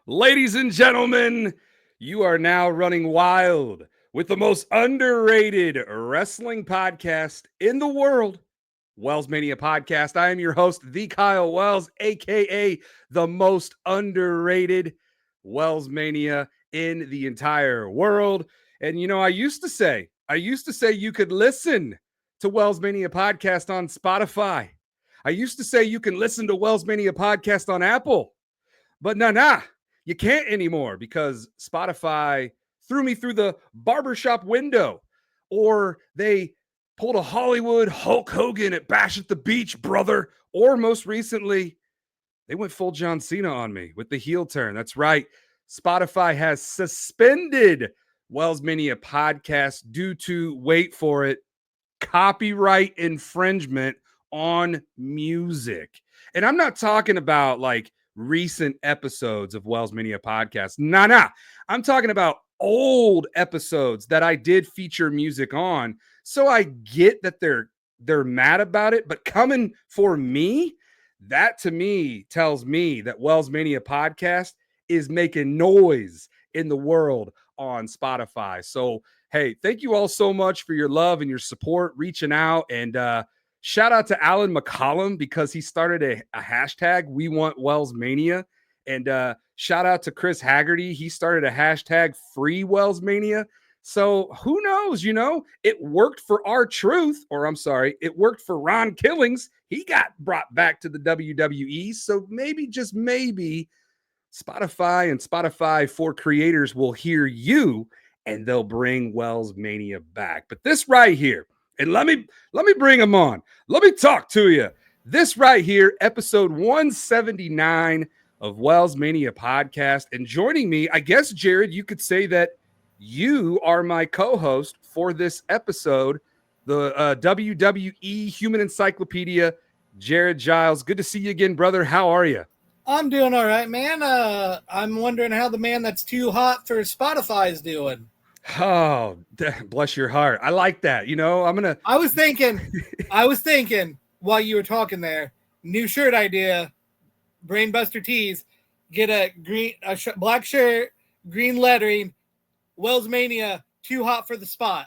Ladies and gentlemen, you are now running wild with the most underrated wrestling podcast in the world, WellsMania Podcast. I am your host, the Kyle Wells, aka the most underrated WellsMania in the entire world. And I used to say you could listen to WellsMania Podcast on Spotify. I used to say you can listen to WellsMania Podcast on Apple. But nah, you can't anymore because Spotify threw me through the barbershop window, or they pulled a Hollywood Hulk Hogan at Bash at the Beach, brother. Or most recently, they went full John Cena on me with the heel turn. That's right. Spotify has suspended WellsMania podcast due to, wait for it, copyright infringement on music. And I'm not talking about like recent episodes of WellsMania podcast. Nah. I'm talking about old episodes that I did feature music on. So I get that they're mad about it, but coming for me, that to me tells me that WellsMania podcast is making noise in the world on Spotify. So hey, thank you all so much for your love and your support, reaching out. And shout out to Alan McCollum because he started a hashtag, We Want WellsMania. And shout out to Chris Haggerty. He started a hashtag, Free WellsMania. So who knows, it worked for R-Truth, or I'm sorry, it worked for Ron Killings. He got brought back to the WWE. So maybe, just maybe, Spotify and Spotify for creators will hear you and they'll bring WellsMania back. But this right here, and let me bring him on. Let me talk to you. This right here, episode 179 of WellsMania podcast. And joining me, I guess, Jared, you could say that you are my co-host for this episode, the WWE Human Encyclopedia, Jared Giles. Good to see you again, brother. How are you? I'm doing all right, man. I'm wondering how the man that's too hot for Spotify is doing. Oh, bless your heart. I like that. I was thinking while you were talking there, new shirt idea, Brainbuster Tees, get a black shirt, green lettering, WellsMania, too hot for the spot.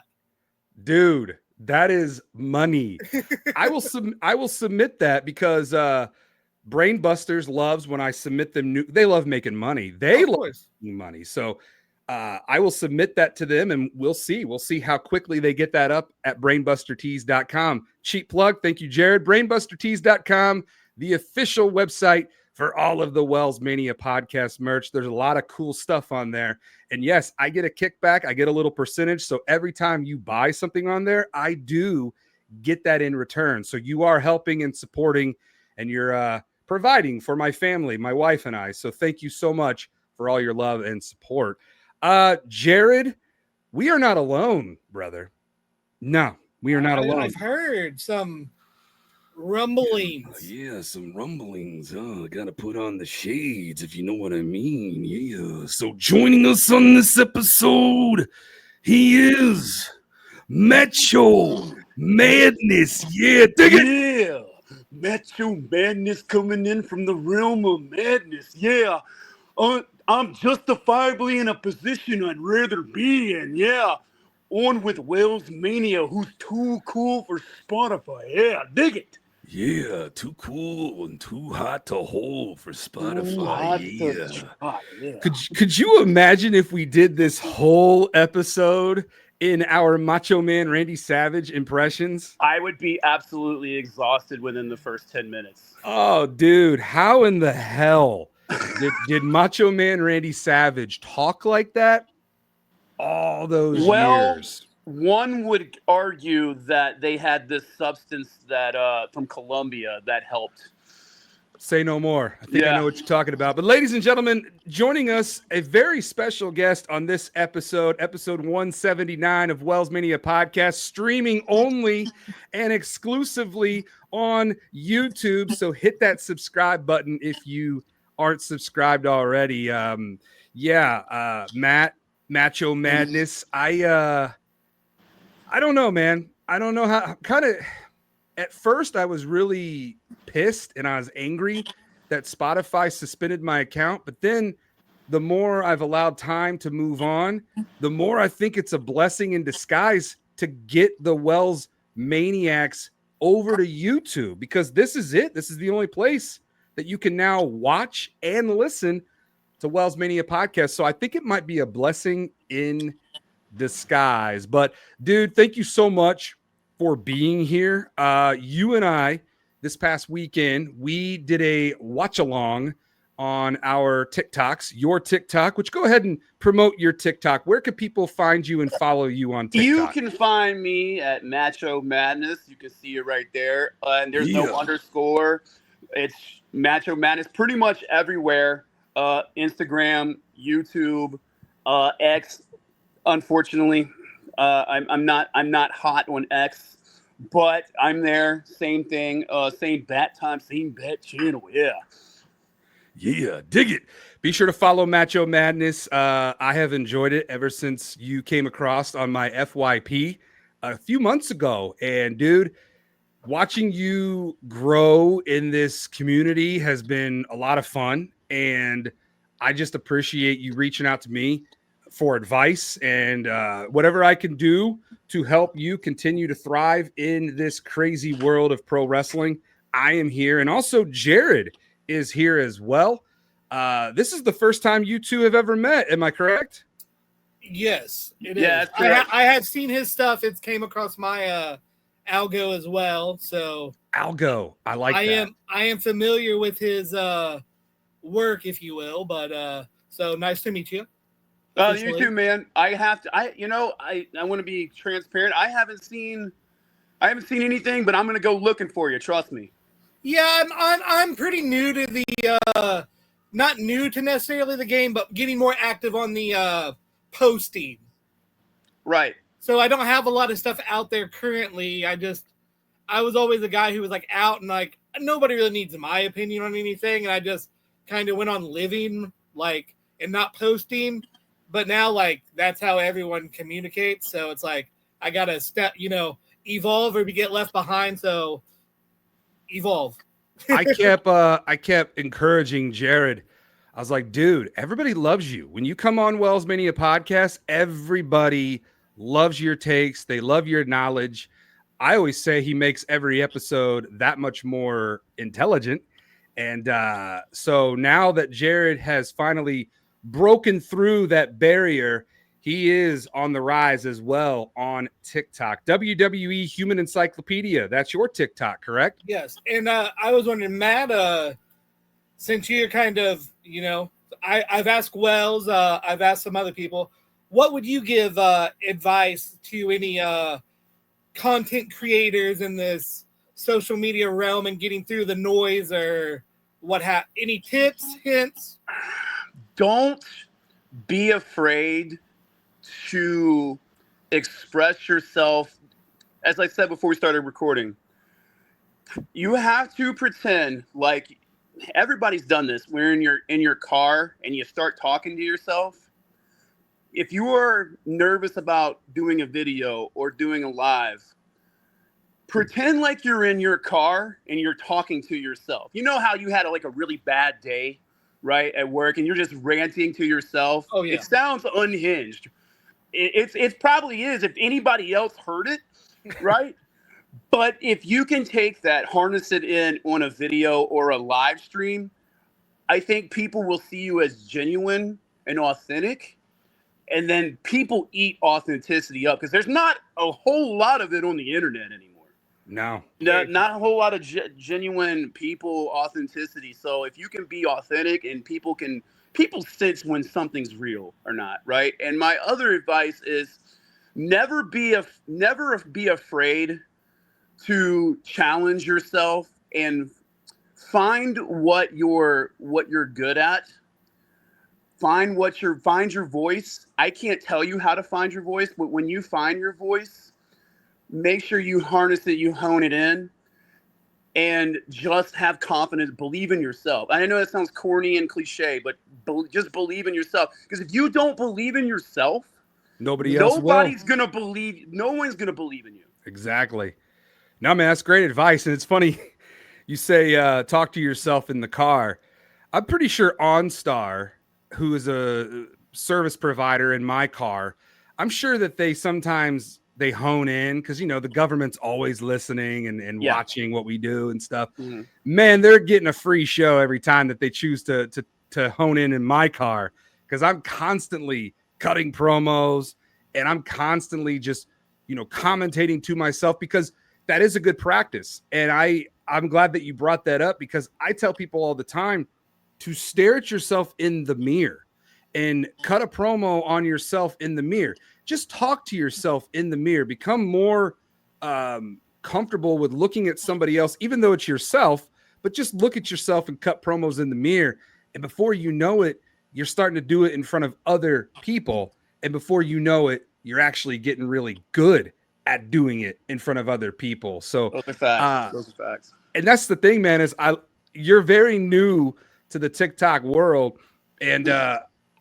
Dude, that is money. I will submit that because Brainbusters loves when I submit them new. They love making money. They love making money. So I will submit that to them and we'll see. We'll see how quickly they get that up at brainbustertees.com. Cheap plug. Thank you, Jared. Brainbustertees.com, the official website for all of the WellsMania podcast merch. There's a lot of cool stuff on there. And yes, I get a kickback. I get a little percentage. So every time you buy something on there, I do get that in return. So you are helping and supporting, and you're providing for my family, my wife and I. So thank you so much for all your love and support. Jared, we are not alone, brother. No, we are not alone. I've heard some rumblings. Yeah, some rumblings. Gotta put on the shades, if you know what I mean. Yeah. So joining us on this episode, he is Mattcho Madness. Yeah, dig it. Yeah. Mattcho Madness coming in from the realm of madness. Yeah. I'm justifiably in a position I'd rather be in. Yeah. On with WellsMania, who's too cool for Spotify. Yeah, dig it. Yeah, too cool and too hot to hold for Spotify. Yeah. Could you imagine if we did this whole episode in our Macho Man Randy Savage impressions? I would be absolutely exhausted within the first 10 minutes. Oh, dude, how in the hell did Macho Man Randy Savage talk like that all those years? One would argue that they had this substance that from Colombia that helped. Say no more. I think I know what you're talking about. But ladies and gentlemen, joining us, a very special guest on this episode 179 of WellsMania Podcast, streaming only and exclusively on YouTube. So hit that subscribe button if you aren't subscribed already. Mattcho Madness. I don't know, man. I don't know how. At first, I was really pissed and I was angry that Spotify suspended my account. But then the more I've allowed time to move on, the more I think it's a blessing in disguise to get the Wells Maniacs over to YouTube, because this is it. This is the only place that you can now watch and listen to WellsMania podcast. So I think it might be a blessing in disguise. But dude, thank you so much for being here. You and I, this past weekend, we did a watch along on our TikToks, your TikTok, which go ahead and promote your TikTok. Where can people find you and follow you on TikTok? You can find me at Mattcho Madness. You can see it right there. And there's no underscore. It's Mattcho Madness pretty much everywhere. Instagram, YouTube, X. Unfortunately, I'm not hot on X, but I'm there. Same thing. Same bat time. Same bat channel. Yeah, dig it. Be sure to follow Mattcho Madness. I have enjoyed it ever since you came across on my FYP a few months ago. And dude, watching you grow in this community has been a lot of fun. And I just appreciate you reaching out to me for advice and whatever I can do to help you continue to thrive in this crazy world of pro wrestling. I am here. And also Jared is here as well. This is the first time you two have ever met. Am I correct? Yes, it Yeah, is. that's correct. I have seen his stuff. It came across my algo as well. So Algo. I like that. I am familiar with his work, if you will. But so nice to meet you. You too, man. I want to be transparent. I haven't seen anything, but I'm gonna go looking for you. Trust me. Yeah, I'm pretty new to the not new to necessarily the game, but getting more active on the posting. Right. So I don't have a lot of stuff out there currently. I was always a guy who was like out and like nobody really needs my opinion on anything, and I just kind of went on living like and not posting. But now like that's how everyone communicates. So it's like I gotta evolve or get left behind. So evolve. I kept encouraging Jared. I was like, dude, everybody loves you. When you come on WellsMania podcast, everybody loves your takes. They love your knowledge. I always say he makes every episode that much more intelligent. And so now that Jared has finally broken through that barrier, he is on the rise as well on TikTok. WWE Human Encyclopedia. That's your TikTok, correct? Yes. And I was wondering, Matt, since you're kind of, I've asked Wells, I've asked some other people, what would you give advice to any content creators in this social media realm and getting through the noise or any tips, hints? Don't be afraid to express yourself. As I said before we started recording, you have to pretend like everybody's done this. We're in your car and you start talking to yourself. If you are nervous about doing a video or doing a live, pretend like you're in your car and you're talking to yourself. You know how you had a really bad day, right, at work, and you're just ranting to yourself? Oh, yeah. It sounds unhinged. It probably is if anybody else heard it, right? But if you can take that, harness it in on a video or a live stream, I think people will see you as genuine and authentic. And then people eat authenticity up because there's not a whole lot of it on the internet anymore. No, not a whole lot of genuine people authenticity. So if you can be authentic and people sense when something's real or not, right? And my other advice is never be afraid to challenge yourself and find what you're good at. Find your voice. I can't tell you how to find your voice, but when you find your voice, make sure you harness it, you hone it in, and just have confidence, believe in yourself. I know that sounds corny and cliche, but just believe in yourself. Because if you don't believe in yourself, nobody's gonna believe. No one's gonna believe in you. Exactly. No, man, that's great advice. And it's funny you say talk to yourself in the car. I'm pretty sure OnStar who is a service provider in my car, I'm sure that they hone in because, you know, the government's always listening and watching what we do and stuff. Mm-hmm. Man, they're getting a free show every time that they choose to hone in my car, because I'm constantly cutting promos and I'm constantly just, you know, commentating to myself, because that is a good practice. And I'm glad that you brought that up, because I tell people all the time to stare at yourself in the mirror and cut a promo on yourself in the mirror. Just talk to yourself in the mirror. Become more comfortable with looking at somebody else, even though it's yourself, but just look at yourself and cut promos in the mirror. And before you know it, you're starting to do it in front of other people. And before you know it, you're actually getting really good at doing it in front of other people. So those are facts. Those are facts. And that's the thing, man, is you're very new to the TikTok world. And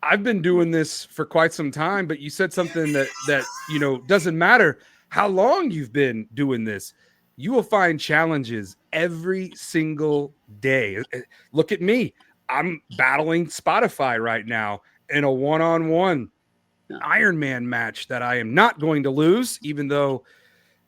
I've been doing this for quite some time, but you said something that, you know, doesn't matter how long you've been doing this. You will find challenges every single day. Look at me. I'm battling Spotify right now in a one-on-one Iron Man match that I am not going to lose, even though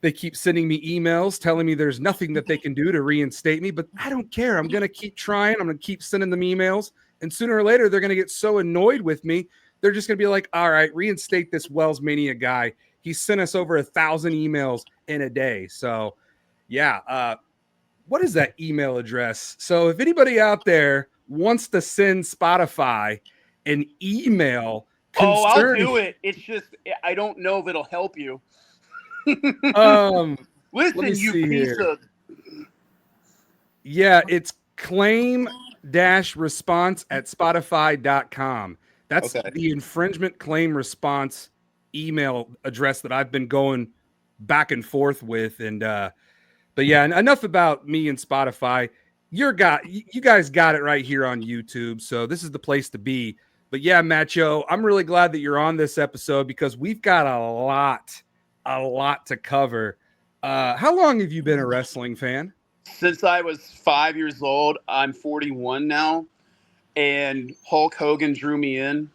they keep sending me emails telling me there's nothing that they can do to reinstate me. But I don't care. I'm going to keep trying. I'm going to keep sending them emails. And sooner or later, they're going to get so annoyed with me, they're just going to be like, all right, reinstate this WellsMania guy. He sent us over 1,000 emails in a day. So, yeah. What is that email address? So if anybody out there wants to send Spotify an email I'll do it. It's just, I don't know if it'll help you. Listen, you piece of... Yeah, it's claim-response@spotify.com. That's the infringement claim response email address that I've been going back and forth with. And but yeah, enough about me and Spotify. You guys got it right here on YouTube, so this is the place to be. But yeah, Mattcho, I'm really glad that you're on this episode, because we've got a lot to cover. How long have you been a wrestling fan? Since I was 5 years old. I'm 41 now, and Hulk Hogan drew me in.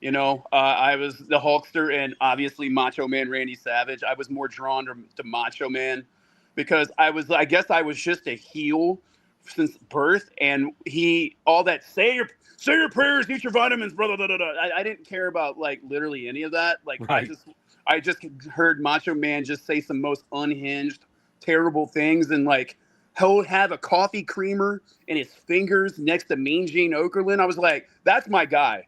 You know, I was the Hulkster, and obviously Macho Man Randy Savage. I was more drawn to Macho Man because I guess I was just a heel since birth, and all that say your prayers, eat your vitamins, brother. I didn't care about like literally any of that. Like right. I just heard Macho Man just say some most unhinged, terrible things, and like he'll have a coffee creamer in his fingers next to Mean Gene Okerlund. I was like, that's my guy.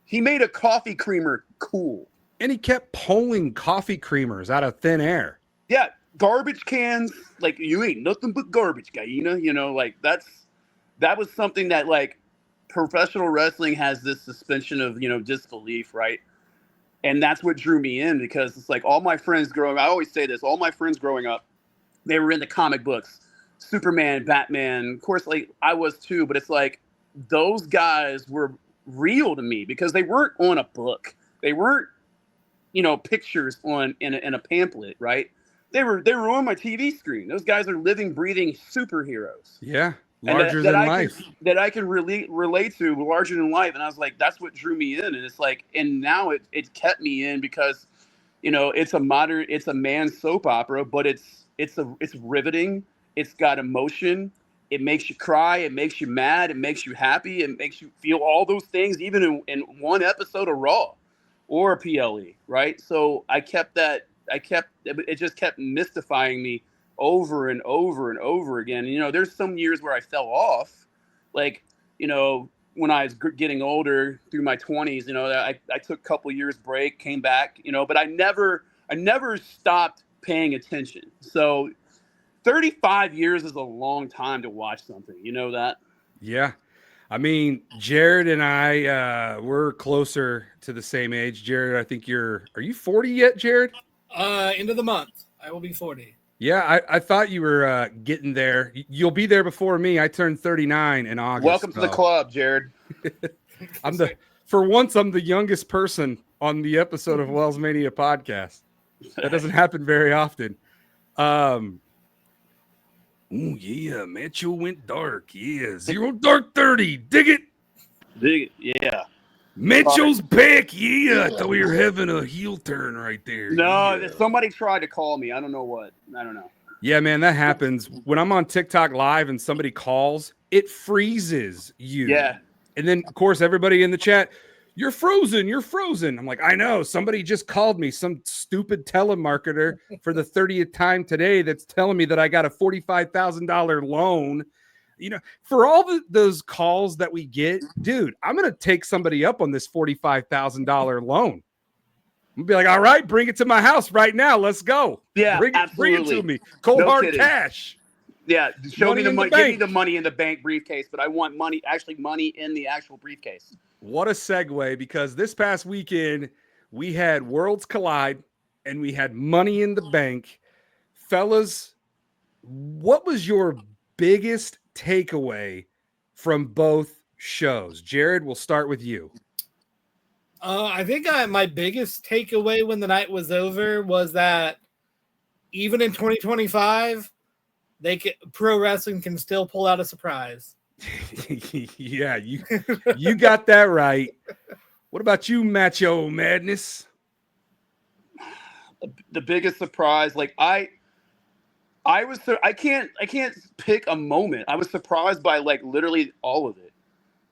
He made a coffee creamer cool. And he kept pulling coffee creamers out of thin air. Yeah, garbage cans. Like, you ain't nothing but garbage, Guyena. You know, like that was something that like professional wrestling has this suspension of, you know, disbelief, right? And that's what drew me in, because it's like all my friends growing up, I always say this, all my friends growing up, they were into comic books, Superman, Batman. Of course, like I was too, but it's like those guys were real to me because they weren't on a book. They weren't, you know, pictures in a pamphlet, right? They were on my TV screen. Those guys are living, breathing superheroes. Yeah, larger than life. That I can relate to, larger than life. And I was like, that's what drew me in. And it's like, and now it kept me in because, you know, it's a man's soap opera, but it's riveting. It's got emotion. It makes you cry. It makes you mad. It makes you happy. It makes you feel all those things, even in one episode of Raw or a PLE, right? So it just kept mystifying me over and over and over again. And, you know, there's some years where I fell off, like, you know, when I was getting older through my 20s, you know, I took a couple years break, came back, you know, but I never stopped paying attention. So 35 years is a long time to watch something. You know that? Yeah. I mean, Jared and I, we're closer to the same age. Jared, I think are you 40 yet, Jared? End of the month. I will be 40. Yeah, I thought you were getting there. You'll be there before me. I turned 39 in August. Welcome to the club, Jared. For once, I'm the youngest person on the episode of WellsMania podcast. That doesn't happen very often. Oh, yeah, Mattcho went dark. Yeah, 0 dark 30. Dig it. Dig it, yeah. Mitchell's back. Yeah, I thought we were having a heel turn right there. No, Yeah. somebody tried to call me. I don't know what. I don't know. Yeah, man, that happens. When I'm on TikTok live and somebody calls, it freezes you. Yeah. And then, of course, everybody in the chat, you're frozen. You're frozen. I'm like, I know. Somebody just called me, some stupid telemarketer for the 30th time today that's telling me that I got a $45,000 loan. You know, for all those calls that we get, dude, I'm going to take somebody up on this $45,000 loan. I'm gonna be like, all right, bring it to my house right now. Let's go. Yeah, bring it absolutely. to me. Cold No hard kidding. cash. Yeah, show me the money. Give me bank. the money in the bank briefcase, but I want money in the actual briefcase. What a segue, because this past weekend we had Worlds Collide and we had Money in the Bank. Fellas, what was your biggest takeaway from both shows? Jared, we'll start with you. I think my biggest takeaway when the night was over was that even in 2025, pro wrestling can still pull out a surprise. Yeah, you got that right. What about you, Mattcho Madness? The biggest surprise, like I can't pick a moment. I was surprised by like literally all of it.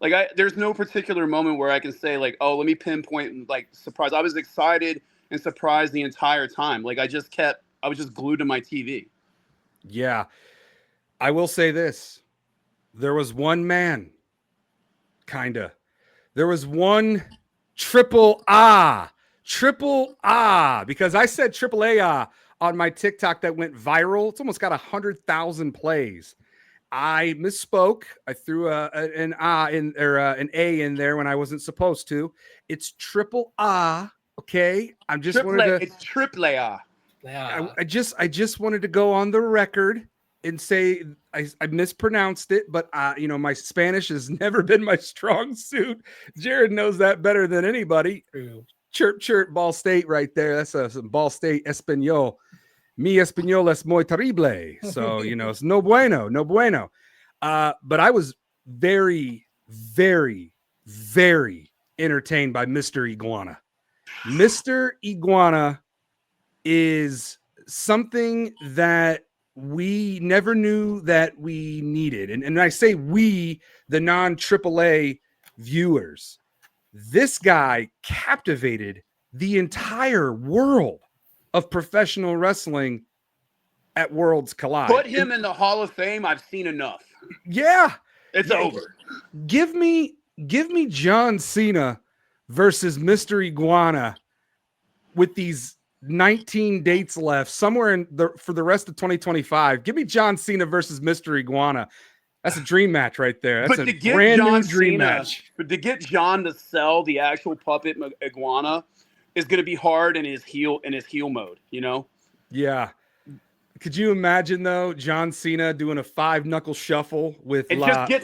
Like there's no particular moment where I can say like, oh, let me pinpoint and like surprise. I was excited and surprised the entire time. Like I was just glued to my TV. Yeah. I will say this. There was one man, kinda. There was one triple A, because I said triple A on my TikTok that went viral. It's almost got 100,000 plays. I misspoke. I threw an A in there when I wasn't supposed to. It's triple A. Okay, I'm just It's triple A. Yeah. I just wanted to go on the record and say I mispronounced it, but my Spanish has never been my strong suit. Jared knows that better than anybody. True. Chirp, Ball State right there. That's some Ball State Espanol. Mi español es muy terrible. So, it's no bueno. But I was very, very, very entertained by Mr. Iguana. Mr. Iguana is something that we never knew that we needed. And I say we, the non-AAA viewers. This guy captivated the entire world of professional wrestling at Worlds Collide. Put him in the Hall of Fame. I've seen enough. Yeah. It's over. Give me John Cena versus Mr. Iguana with these 19 dates left somewhere for the rest of 2025. Give me John Cena versus Mr. Iguana. That's a dream match right there. That's a brand new dream match. But to get John to sell the actual puppet Iguana is going to be hard in his heel mode, Yeah. Could you imagine though, John Cena doing a 5-knuckle shuffle with is it Ilyeska?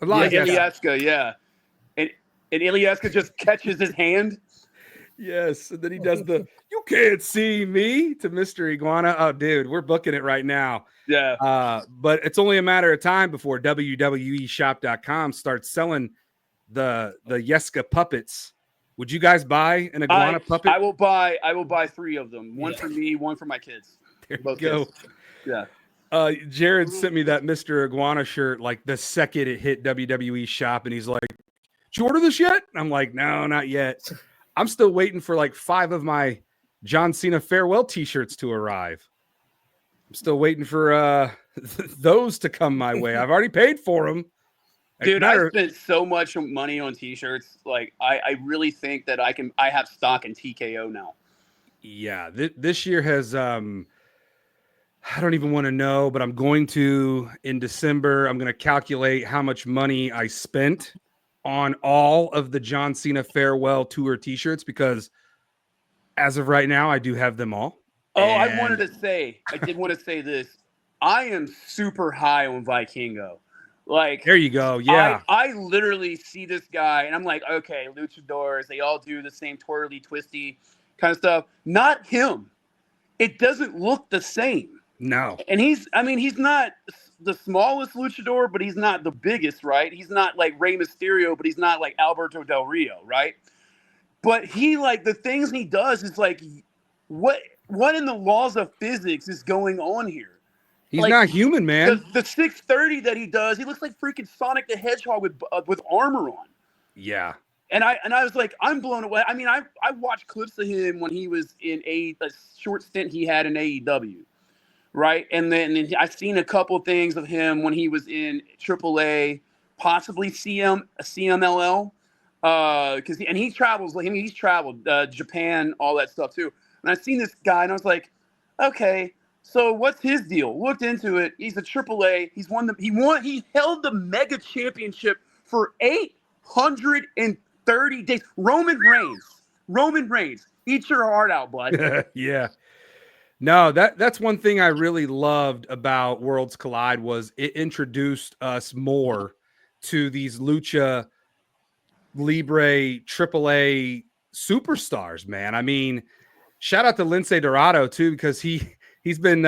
Ilyeska, yeah. And Ilyeska just catches his hand. Yes, and then he does the "you can't see me" to Mr. Iguana. Oh, dude, we're booking it right now. Yeah. But it's only a matter of time before WWEshop.com starts selling the Yeska puppets. Would you guys buy an iguana puppet? I will buy 3 of them. One for me, one for my kids. There you go. Kids. Yeah. Jared sent me that Mr. Iguana shirt like the second it hit WWE shop, and he's like, "Did you order this yet?" I'm like, "No, not yet." I'm still waiting for like 5 of my John Cena farewell t-shirts to arrive. I'm still waiting for those to come my way. I've already paid for them. Dude, I spent so much money on t-shirts. Like I really think that I have stock in TKO now. Yeah, this year has I don't even want to know, but I'm going to in December. I'm going to calculate how much money I spent on all of the John Cena farewell tour t-shirts, because as of right now, I do have them all. Oh, I did want to say this. I am super high on Vikingo. Like, there you go. Yeah. I literally see this guy and I'm like, okay, luchadors, they all do the same twirly, twisty kind of stuff. Not him. It doesn't look the same. No. And he's not the smallest luchador, but he's not the biggest, right? He's not like Rey Mysterio, but he's not like Alberto Del Rio, right? But he like the things he does is like, what in the laws of physics is going on here? He's Like, not human, man. the 630 that he does, he looks like freaking Sonic the Hedgehog with armor on. Yeah. And I was like, I'm blown away. I mean, I watched clips of him when he was in a short stint he had in AEW, right? And then I've seen a couple things of him when he was in AAA, possibly CMLL, because he travels. I mean, he's traveled Japan, all that stuff too. And I've seen this guy, and I was like, okay, so what's his deal? Looked into it. He's a AAA. He held the Mega Championship for 830 days. Roman Reigns, eat your heart out, bud. Yeah. No, that's one thing I really loved about Worlds Collide was it introduced us more to these Lucha Libre AAA superstars, man. I mean, shout out to Lince Dorado too, because he's been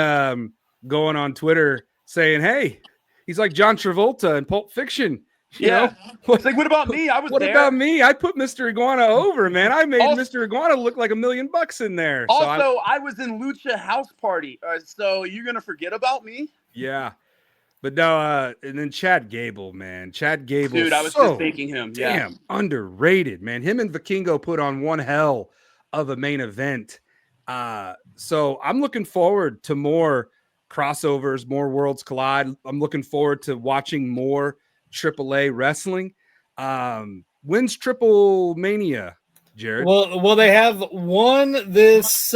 going on Twitter saying, hey, he's like John Travolta in Pulp Fiction. You know? It's like, what about me? I was what there. about me? I put Mr. Iguana over, man. I made Mr. Iguana look like $1 million in there. Also, I was in Lucha House Party. So you're gonna forget about me? Yeah. But no, and then Chad Gable, man. Chad Gable. Dude, I was just thinking him. Damn, underrated, man. Him and Vikingo put on one hell of a main event. So I'm looking forward to more crossovers, more Worlds Collide. I'm looking forward to watching more AAA wrestling. When's Triple Mania, Jared? Well, they have one this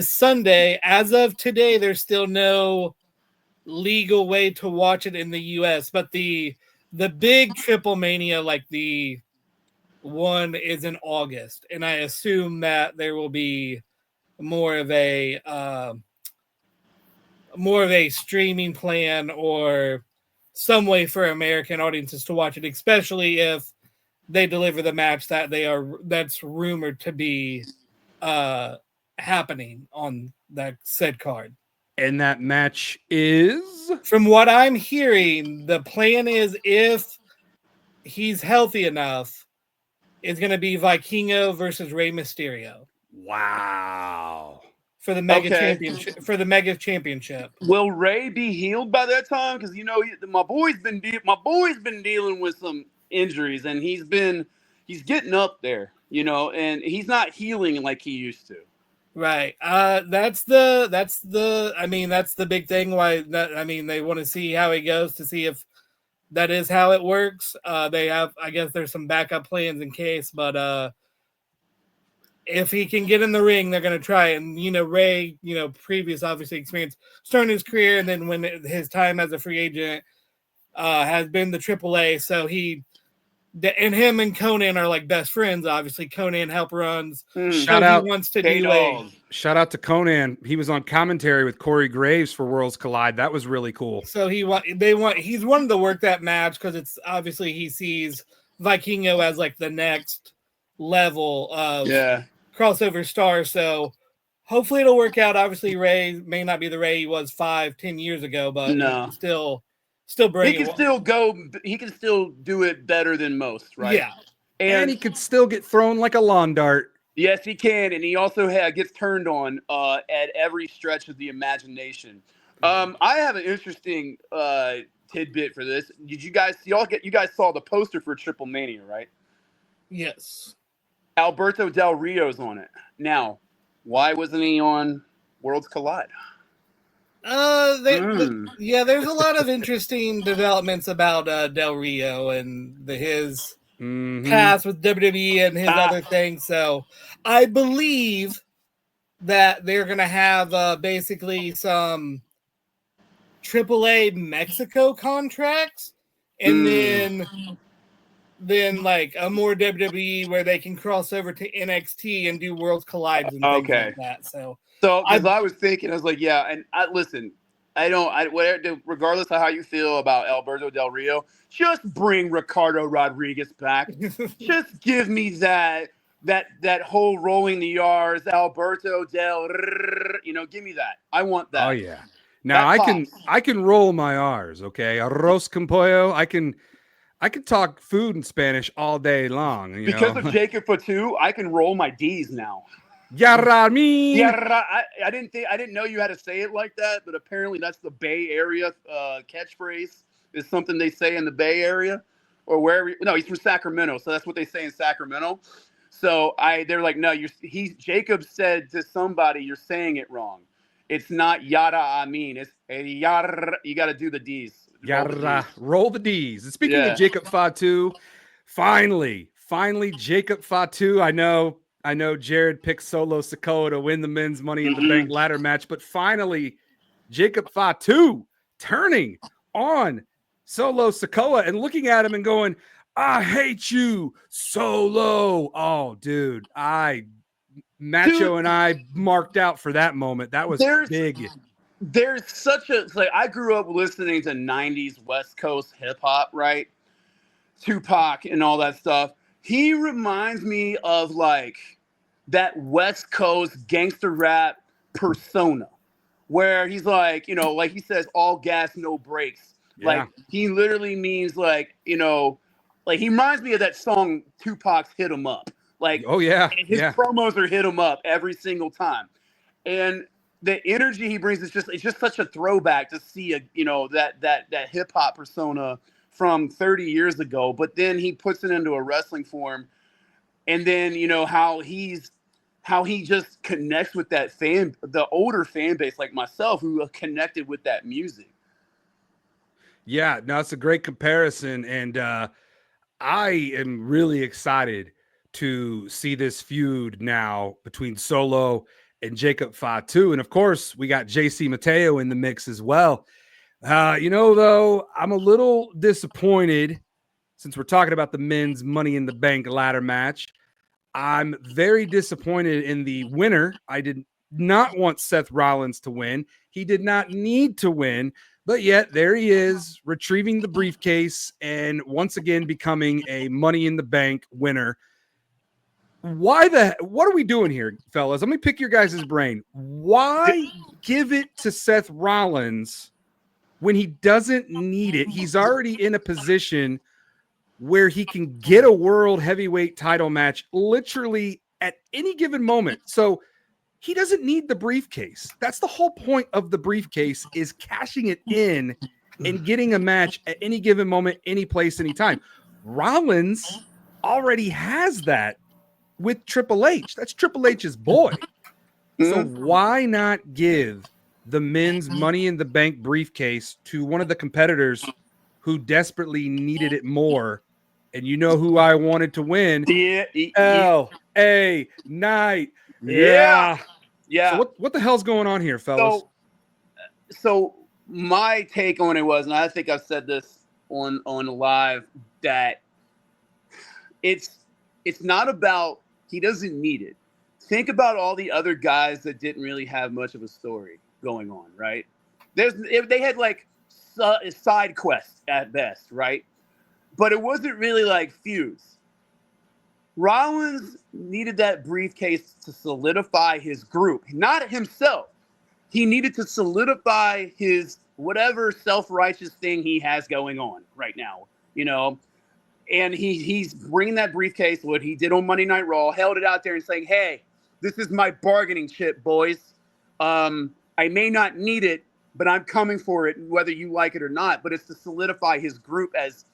Sunday. As of today, there's still no legal way to watch it in the US, but the big Triple Mania, like the one, is in August, and I assume that there will be more of a streaming plan or some way for American audiences to watch it, especially if they deliver the match that's rumored to be happening on that said card. And that match is, from what I'm hearing, the plan is, if he's healthy enough, it's going to be Vikingo versus Rey Mysterio. Wow. For the Mega Championship. For the Mega Championship. Will Ray be healed by that time? Because my boy's been dealing with some injuries, and he's getting up there, and he's not healing like he used to. Right. That's the big thing. They want to see how he goes, to see if that is how it works. They have, I guess there's some backup plans in case, but if he can get in the ring, they're going to try. And, Ray, previous obviously experience starting his career, and then when his time as a free agent has been the AAA. So and him and Conan are like best friends. Obviously, Conan help runs. Shout out to Conan. He was on commentary with Corey Graves for Worlds Collide. That was really cool. So he's wanted to work that match because it's obviously he sees Vikingo as like the next level of crossover star. So hopefully it'll work out. Obviously, Ray may not be the Ray he was 5-10 years ago, but still bring. He can still do it better than most, right? Yeah, and he could still get thrown like a lawn dart. Yes, he can, and he also gets turned on at every stretch of the imagination. I have an interesting tidbit for this. Did you guys saw the poster for Triple Mania, right? Yes. Alberto Del Rio's on it. Now, why wasn't he on Worlds Collide? There's a lot of interesting developments about Del Rio and his past with WWE and his other things. So I believe that they're going to have basically some AAA Mexico contracts, and then like a more WWE where they can cross over to NXT and do Worlds Collide and things like that. So I was thinking, I was like, yeah, and regardless of how you feel about Alberto Del Rio, just bring Ricardo Rodriguez back. Just give me that whole rolling the R's, Alberto Del, give me that. I want that. Oh yeah. Now That I can roll my R's, okay? Arroz con pollo. I can talk food in Spanish all day long, you Because know. of Jacob Fatu, I can roll my D's now. Yaramin. Yeah, I didn't know you had to say it like that, but apparently that's the Bay Area catchphrase. Is something they say in the Bay Area, or wherever. No, he's from Sacramento, so that's what they say in Sacramento. So they're like, no, Jacob said to somebody, you're saying it wrong. It's not yada amin. It's yara. You got to do the D's. Roll the D's. And speaking of Yeah. Jacob Fatu, finally, Jacob Fatu. I know Jared picked Solo Sikoa to win the men's Money in the Bank ladder match, but finally, Jacob Fatu turning on Solo Sikoa and looking at him and going, I hate you, Solo. Oh, dude, Mattcho and I marked out for that moment. That was big. There's such a, like, I grew up listening to 90s West Coast hip hop, right? Tupac and all that stuff. He reminds me of like that West Coast gangster rap persona where he's like, you know, like he says, all gas, no brakes. Yeah. Like he literally means like, you know, like he reminds me of that song Tupac's Hit 'Em Up. Like, oh yeah, his promos are hit 'em up every single time. And the energy he brings it's just such a throwback to see that hip hop persona from 30 years ago, but then he puts it into a wrestling form, and then you know how he just connects with the older fan base like myself who connected with that music. Yeah, no, it's a great comparison, and I am really excited to see this feud now between Solo and Jacob Fatu. And of course, we got JC Matteo in the mix as well. Though, I'm a little disappointed since we're talking about the men's Money in the Bank ladder match. I'm very disappointed in the winner. I did not want Seth Rollins to win. He did not need to win, but yet there he is retrieving the briefcase and once again becoming a Money in the Bank winner. What are we doing here, fellas? Let me pick your guys' brain. Why give it to Seth Rollins when he doesn't need it? He's already in a position where he can get a world heavyweight title match literally at any given moment. So he doesn't need the briefcase. That's the whole point of the briefcase, is cashing it in and getting a match at any given moment, any place, anytime. Rollins already has that with Triple H. That's Triple H's boy. So why not give the men's Money in the Bank briefcase to one of the competitors who desperately needed it more? And you know who I wanted to win? L.A. Knight. Yeah. So what the hell's going on here, fellas? So my take on it was, and I think I've said this on live, that it's not about, he doesn't need it. Think about all the other guys that didn't really have much of a story going on, right? They had like side quests at best, right? But it wasn't really like feuds. Rollins needed that briefcase to solidify his group, not himself. He needed to solidify his whatever self-righteous thing he has going on right now, you know? And he's bringing that briefcase, what he did on Monday Night Raw, held it out there and saying, hey, this is my bargaining chip, boys. I may not need it, but I'm coming for it, whether you like it or not. But it's to solidify his group as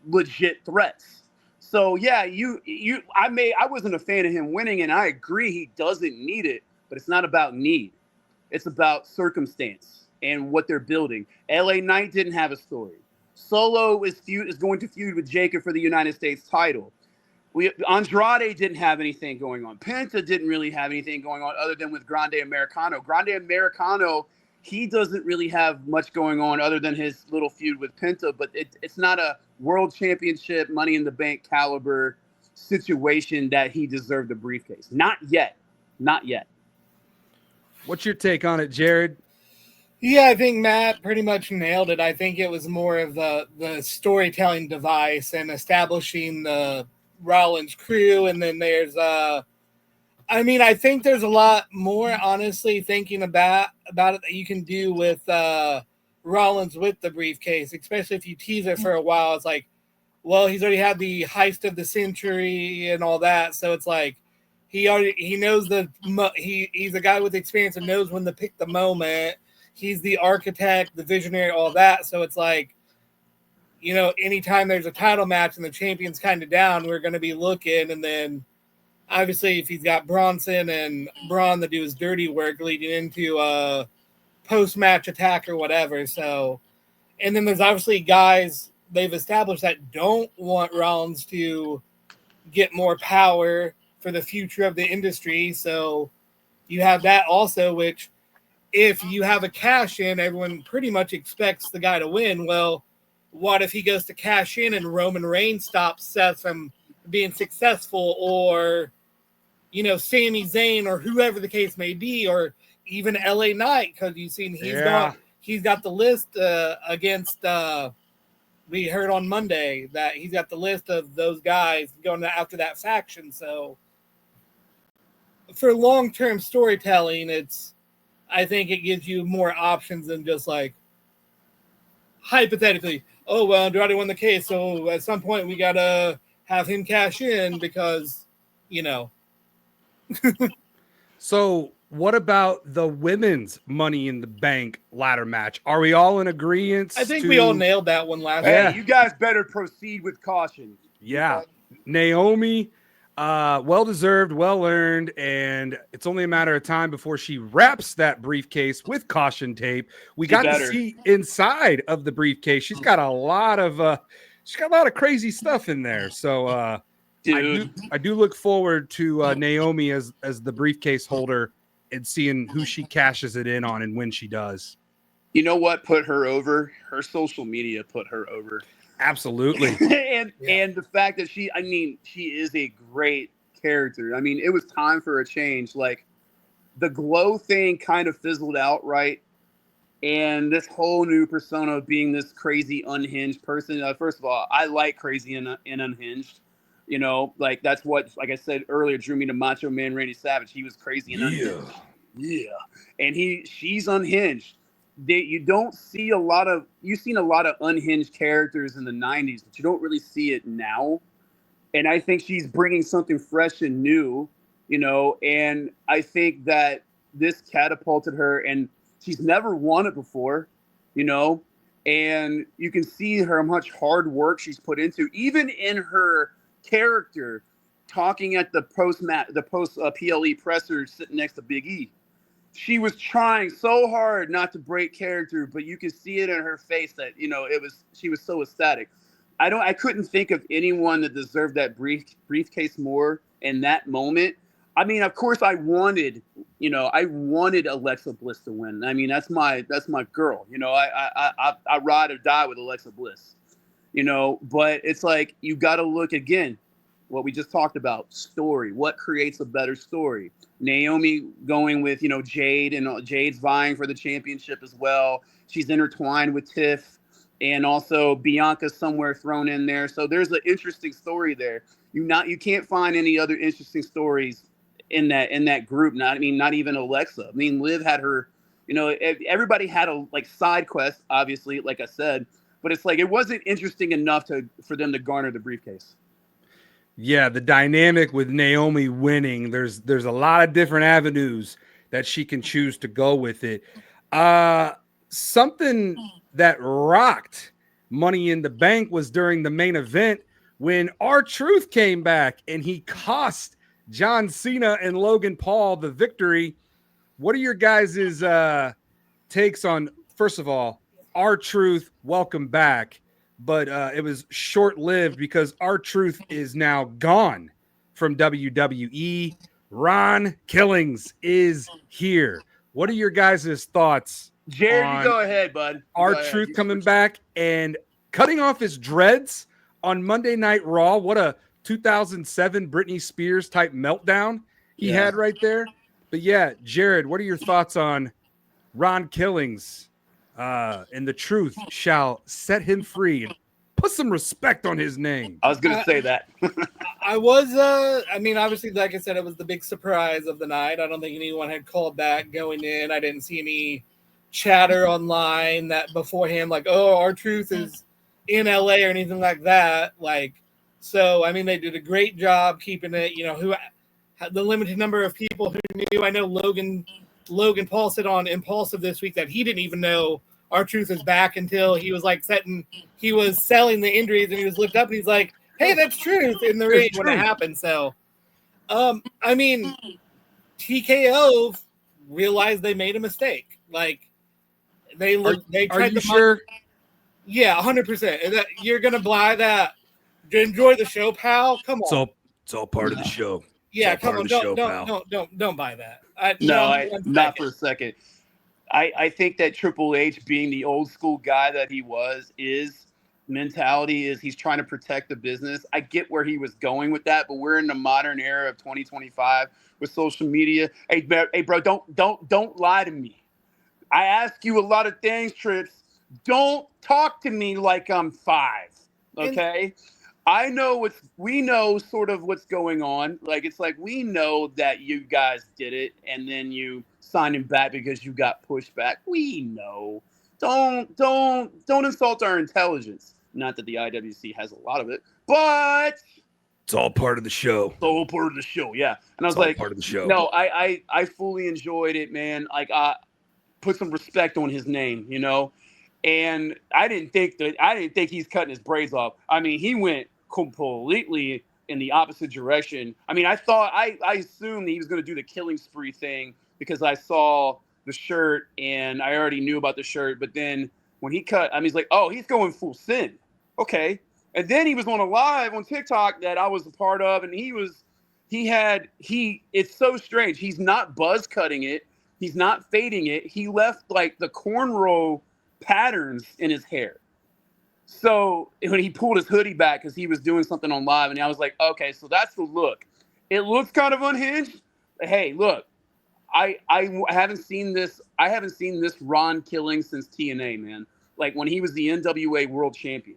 legit threats. So yeah, I wasn't a fan of him winning, and I agree he doesn't need it, but it's not about need. It's about circumstance and what they're building. LA Knight didn't have a story. Solo is going to feud with Jacob for the United States title. Andrade didn't have anything going on. Penta didn't really have anything going on other than with Grande Americano. Grande Americano, he doesn't really have much going on other than his little feud with Penta, but it's not a world championship, Money in the Bank caliber situation that he deserved a briefcase. Not yet. Not yet. What's your take on it, Jared? Yeah, I think Matt pretty much nailed it. I think it was more of the storytelling device and establishing the Rollins crew, and then there's I mean, I think there's a lot more, honestly, thinking about it that you can do with Rollins with the briefcase, especially if you tease it for a while. It's like, well, he's already had the heist of the century and all that, so it's like he knows he's a guy with experience and knows when to pick the moment. He's the architect, the visionary, all that. So it's like, anytime there's a title match and the champion's kind of down, we're going to be looking. And then obviously if he's got Bronson and Braun to do his dirty work leading into a post-match attack or whatever. So, and then there's obviously guys they've established that don't want Rollins to get more power for the future of the industry. So you have that also, which if you have a cash in, everyone pretty much expects the guy to win. Well, what if he goes to cash in and Roman Reigns stops Seth from being successful, or, Sami Zayn, or whoever the case may be, or even LA Knight, because you've seen he's got the list against, we heard on Monday that he's got the list of those guys going after that faction. So for long-term storytelling, I think it gives you more options than just like, hypothetically, oh, well, Andrade won the case, so at some point we got to have him cash in because, So what about the women's Money in the Bank ladder match? Are we all in agreement? I think we all nailed that one last Yeah. Hey, you guys better proceed with caution. Yeah. Naomi, well-deserved, well-earned, and it's only a matter of time before she wraps that briefcase with caution tape. We got to see inside of the briefcase. She's got a lot of crazy stuff in there. So I do look forward to Naomi as the briefcase holder and seeing who she cashes it in on and when she does. You know what put her over? Her social media put her over. Absolutely. and the fact that she is a great character. I mean, it was time for a change. Like, the glow thing kind of fizzled out, right? And this whole new persona of being this crazy unhinged person. First of all, I like crazy and unhinged. Like, that's what, like I said earlier, drew me to Macho Man Randy Savage. He was crazy and unhinged. Yeah. And she's unhinged. You don't see you've seen a lot of unhinged characters in the 90s, but you don't really see it now. And I think she's bringing something fresh and new, and I think that this catapulted her, and she's never won it before, and you can see how much hard work she's put into, even in her character, talking at the post PLE presser sitting next to Big E. She was trying so hard not to break character, but you could see it in her face that, she was so ecstatic. I couldn't think of anyone that deserved that briefcase more in that moment. I mean, of course I wanted Alexa Bliss to win. I mean, that's my girl. I ride or die with Alexa Bliss, but it's like, you got to look again, what we just talked about, story. What creates a better story? Naomi going with, Jade, and Jade's vying for the championship as well. She's intertwined with Tiff, and also Bianca somewhere thrown in there. So there's an interesting story there. You can't find any other interesting stories in that group. Not even Alexa. I mean, Liv had her, everybody had a side quest, obviously, like I said, but it's like, it wasn't interesting enough for them to garner the briefcase. Yeah, the dynamic with Naomi winning, there's a lot of different avenues that she can choose to go with it. Something that rocked Money in the Bank was during the main event when R-Truth came back and he cost John Cena and Logan Paul the victory. What are your guys' takes on, first of all, R-Truth, welcome back? But it was short-lived because R-Truth is now gone from WWE. Ron Killings is here. What are your guys' thoughts? Jared, you go ahead, bud. R-Truth coming back and cutting off his dreads on Monday Night Raw. What a 2007 Britney Spears type meltdown he had right there. But yeah, Jared, what are your thoughts on Ron Killings? And the truth shall set him free. And put some respect on his name. I was going to say that. I was, I mean, obviously, like I said, it was the big surprise of the night. I don't think anyone had called that going in. I didn't see any chatter online that beforehand, like, oh, R-Truth is in LA or anything like that. Like, so, I mean, they did a great job keeping it, you know, who the limited number of people who knew. I know Logan Paul said on Impulsive this week that he didn't even know R-Truth is back until he was like he was selling the injuries and he was looked up and he's like, hey, that's Truth in the ring when it happened. So, I mean, TKO realized they made a mistake. Like, they tried. Are you sure? Yeah, 100%. You're gonna buy that? Enjoy the show, pal. Come on. It's all part of the show. Yeah, come on. Don't buy that. Not for a second. I think that Triple H, being the old school guy that he was, mentality is he's trying to protect the business. I get where he was going with that, but we're in the modern era of 2025 with social media. Hey, bro, don't lie to me. I ask you a lot of things, Trips. Don't talk to me like I'm 5. Okay? We know sort of what's going on. Like, it's like, we know that you guys did it and then you signed him back because you got pushed back. We know. Don't insult our intelligence. Not that the IWC has a lot of it, but it's all part of the show. It's all part of the show, yeah. And I was like, part of the show. No, I fully enjoyed it, man. Like, put some respect on his name, you know. And I didn't think he's cutting his braids off. I mean, he went completely in the opposite direction. I mean, I assumed he was going to do the killing spree thing because I saw the shirt and I already knew about the shirt. But then when he cut, I mean, he's like, oh, he's going full sin. Okay. And then he was on a live on TikTok that I was a part of. And it's so strange. He's not buzz cutting it. He's not fading it. He left like the cornrow patterns in his hair. So when he pulled his hoodie back because he was doing something on live, and I was like, okay, so that's the look. It looks kind of unhinged. But hey, look, I haven't seen this. I haven't seen this Ron killing since TNA, man. Like when he was the NWA World Champion.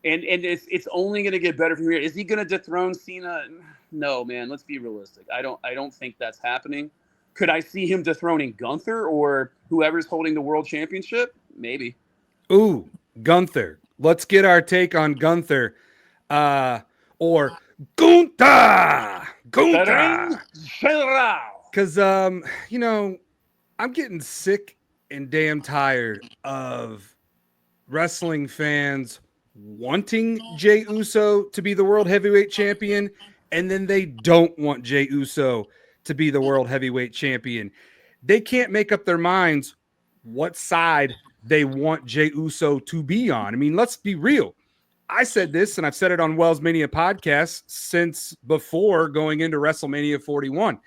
And it's only going to get better from here. Is he going to dethrone Cena? No, man. Let's be realistic. I don't think that's happening. Could I see him dethroning Gunther or whoever's holding the world championship? Maybe. Ooh, Gunther. Let's get our take on Gunther. Or Gunther. Because, you know, I'm getting sick and damn tired of wrestling fans wanting Jey Uso to be the world heavyweight champion, and then they don't want Jey Uso to be the world heavyweight champion. They can't make up their minds what side they want Jey Uso to be on. I mean, let's be real. I said this, and I've said it on WellsMania podcast since before going into WrestleMania 41,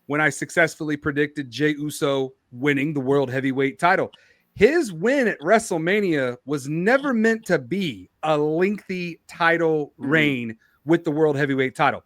when I successfully predicted Jey Uso winning the world heavyweight title. His win at WrestleMania was never meant to be a lengthy title reign with the world heavyweight title.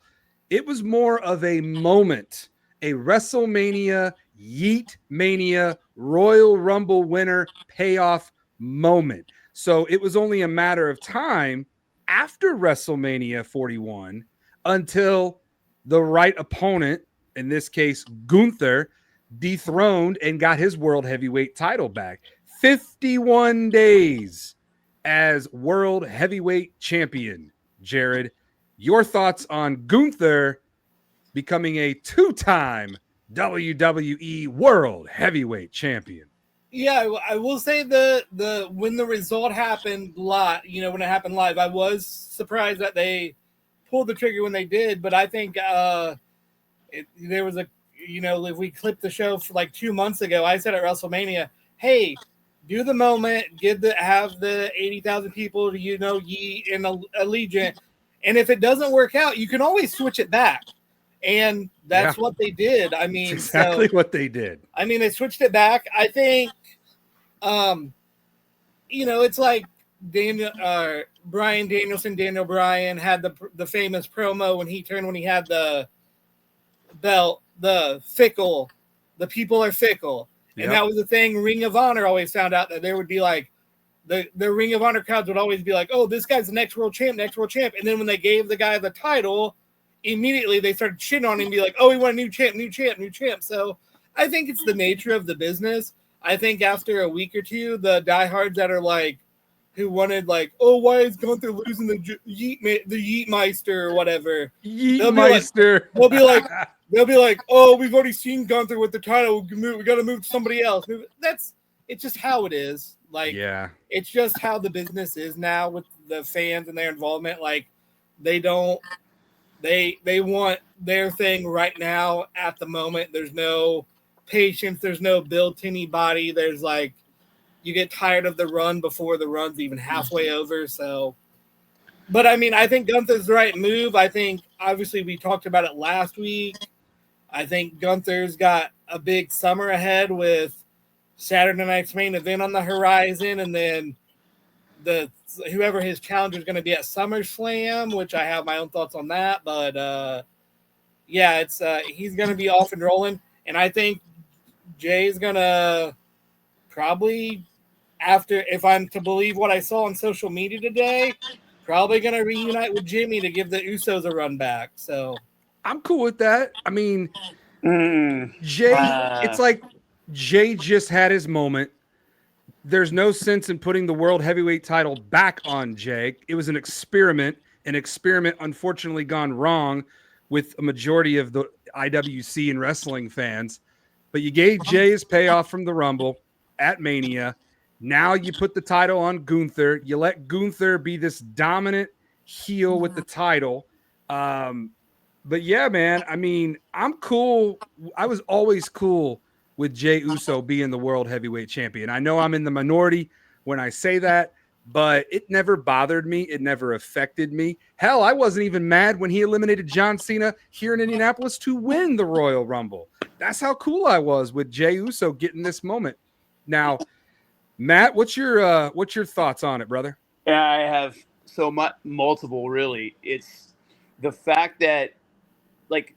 It was more of a moment, a WrestleMania, Yeet Mania, Royal Rumble winner payoff moment. So it was only a matter of time after WrestleMania 41 until the right opponent, in this case, Gunther, dethroned and got his world heavyweight title back. 51 days as world heavyweight champion. Jared, your thoughts on Gunther becoming a 2-time WWE world heavyweight champion? Yeah, I will say the when the result happened live, you know, when it happened live, I was surprised that they pulled the trigger when they did. But I think there was a, you know, if we clipped the show for like 2 months ago, I said at WrestleMania, hey, do the moment, have the 80,000 people, you know, Yee in Allegiant, and if it doesn't work out, you can always switch it back. And that's what they did. I mean, that's exactly what they did. I mean, they switched it back. I think, you know, it's like Bryan Danielson, Daniel Bryan had the famous promo when he had the belt, the people are fickle. And that was the thing. Ring of Honor always found out that there would be like, the Ring of Honor crowds would always be like, oh, this guy's the next world champ. And then when they gave the guy the title, immediately they started shitting on him and be like, oh, we want a new champ. So I think it's the nature of the business. I think after a week or two, the diehards that are like, who wanted like, oh, why is Gunther losing the Yeetmeister or whatever? Yeetmeister. They'll be like, oh, we've already seen Gunther with the title. We got to move to somebody else. It's just how it is. Like, yeah, it's just how the business is now with the fans and their involvement. Like, they want their thing right now at the moment. There's no patience. There's no build to anybody. There's like, you get tired of the run before the run's even halfway over. So, but I mean, I think Gunther's the right move. I think obviously we talked about it last week. I think Gunther's got a big summer ahead with Saturday night's main event on the horizon, and then whoever his challenger is going to be at SummerSlam, which I have my own thoughts on that. But yeah, it's he's going to be off and rolling, and I think Jay's going to probably, after, if I'm to believe what I saw on social media today, probably going to reunite with Jimmy to give the Usos a run back. So I'm cool with that. I mean, Jay, it's like Jay just had his moment. There's no sense in putting the world heavyweight title back on Jay. It was an experiment unfortunately gone wrong with a majority of the IWC and wrestling fans. But you gave Jay his payoff from the Rumble at Mania. Now you put the title on Gunther. You let Gunther be this dominant heel with the title. But yeah, man, I mean, I'm cool. I was always cool with Jey Uso being the world heavyweight champion. I know I'm in the minority when I say that, but it never bothered me. It never affected me. Hell, I wasn't even mad when he eliminated John Cena here in Indianapolis to win the Royal Rumble. That's how cool I was with Jey Uso getting this moment. Now, Matt, what's your thoughts on it, brother? Yeah, I have so much multiple. Really, it's the fact that like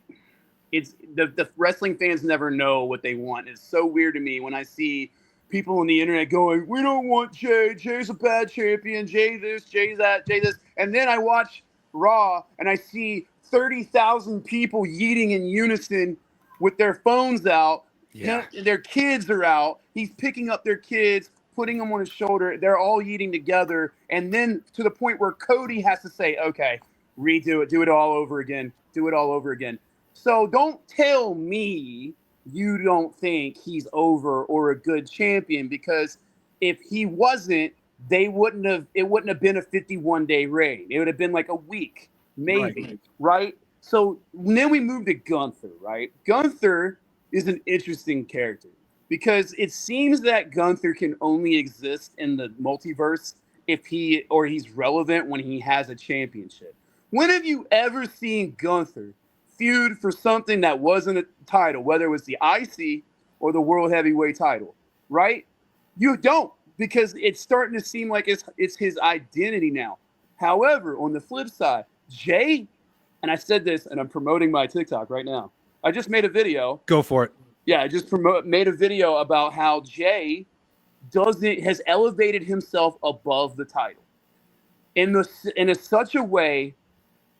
it's the wrestling fans never know what they want. It's so weird to me when I see people on the internet going, "We don't want Jay. Jay's a bad champion. Jay this, Jay that, Jay this," and then I watch Raw and I see 30,000 people yeeting in unison with their phones out. Yeah. Their kids are out. He's picking up their kids, putting them on his shoulder. They're all eating together. And then to the point where Cody has to say, okay, redo it. Do it all over again. Do it all over again. So don't tell me you don't think he's over or a good champion, because if he wasn't, it wouldn't have been a 51-day reign. It would have been like a week, maybe, right? So then we move to Gunther, right? Gunther is an interesting character because it seems that Gunther can only exist in the multiverse if he's relevant when he has a championship. When have you ever seen Gunther feud for something that wasn't a title, whether it was the IC or the World Heavyweight title, right? You don't, because it's starting to seem like it's his identity now. However, on the flip side, Jay, and I said this, and I'm promoting my TikTok right now. I just made a video. Go for it. Yeah, I just made a video about how Jay has elevated himself above the title in such a way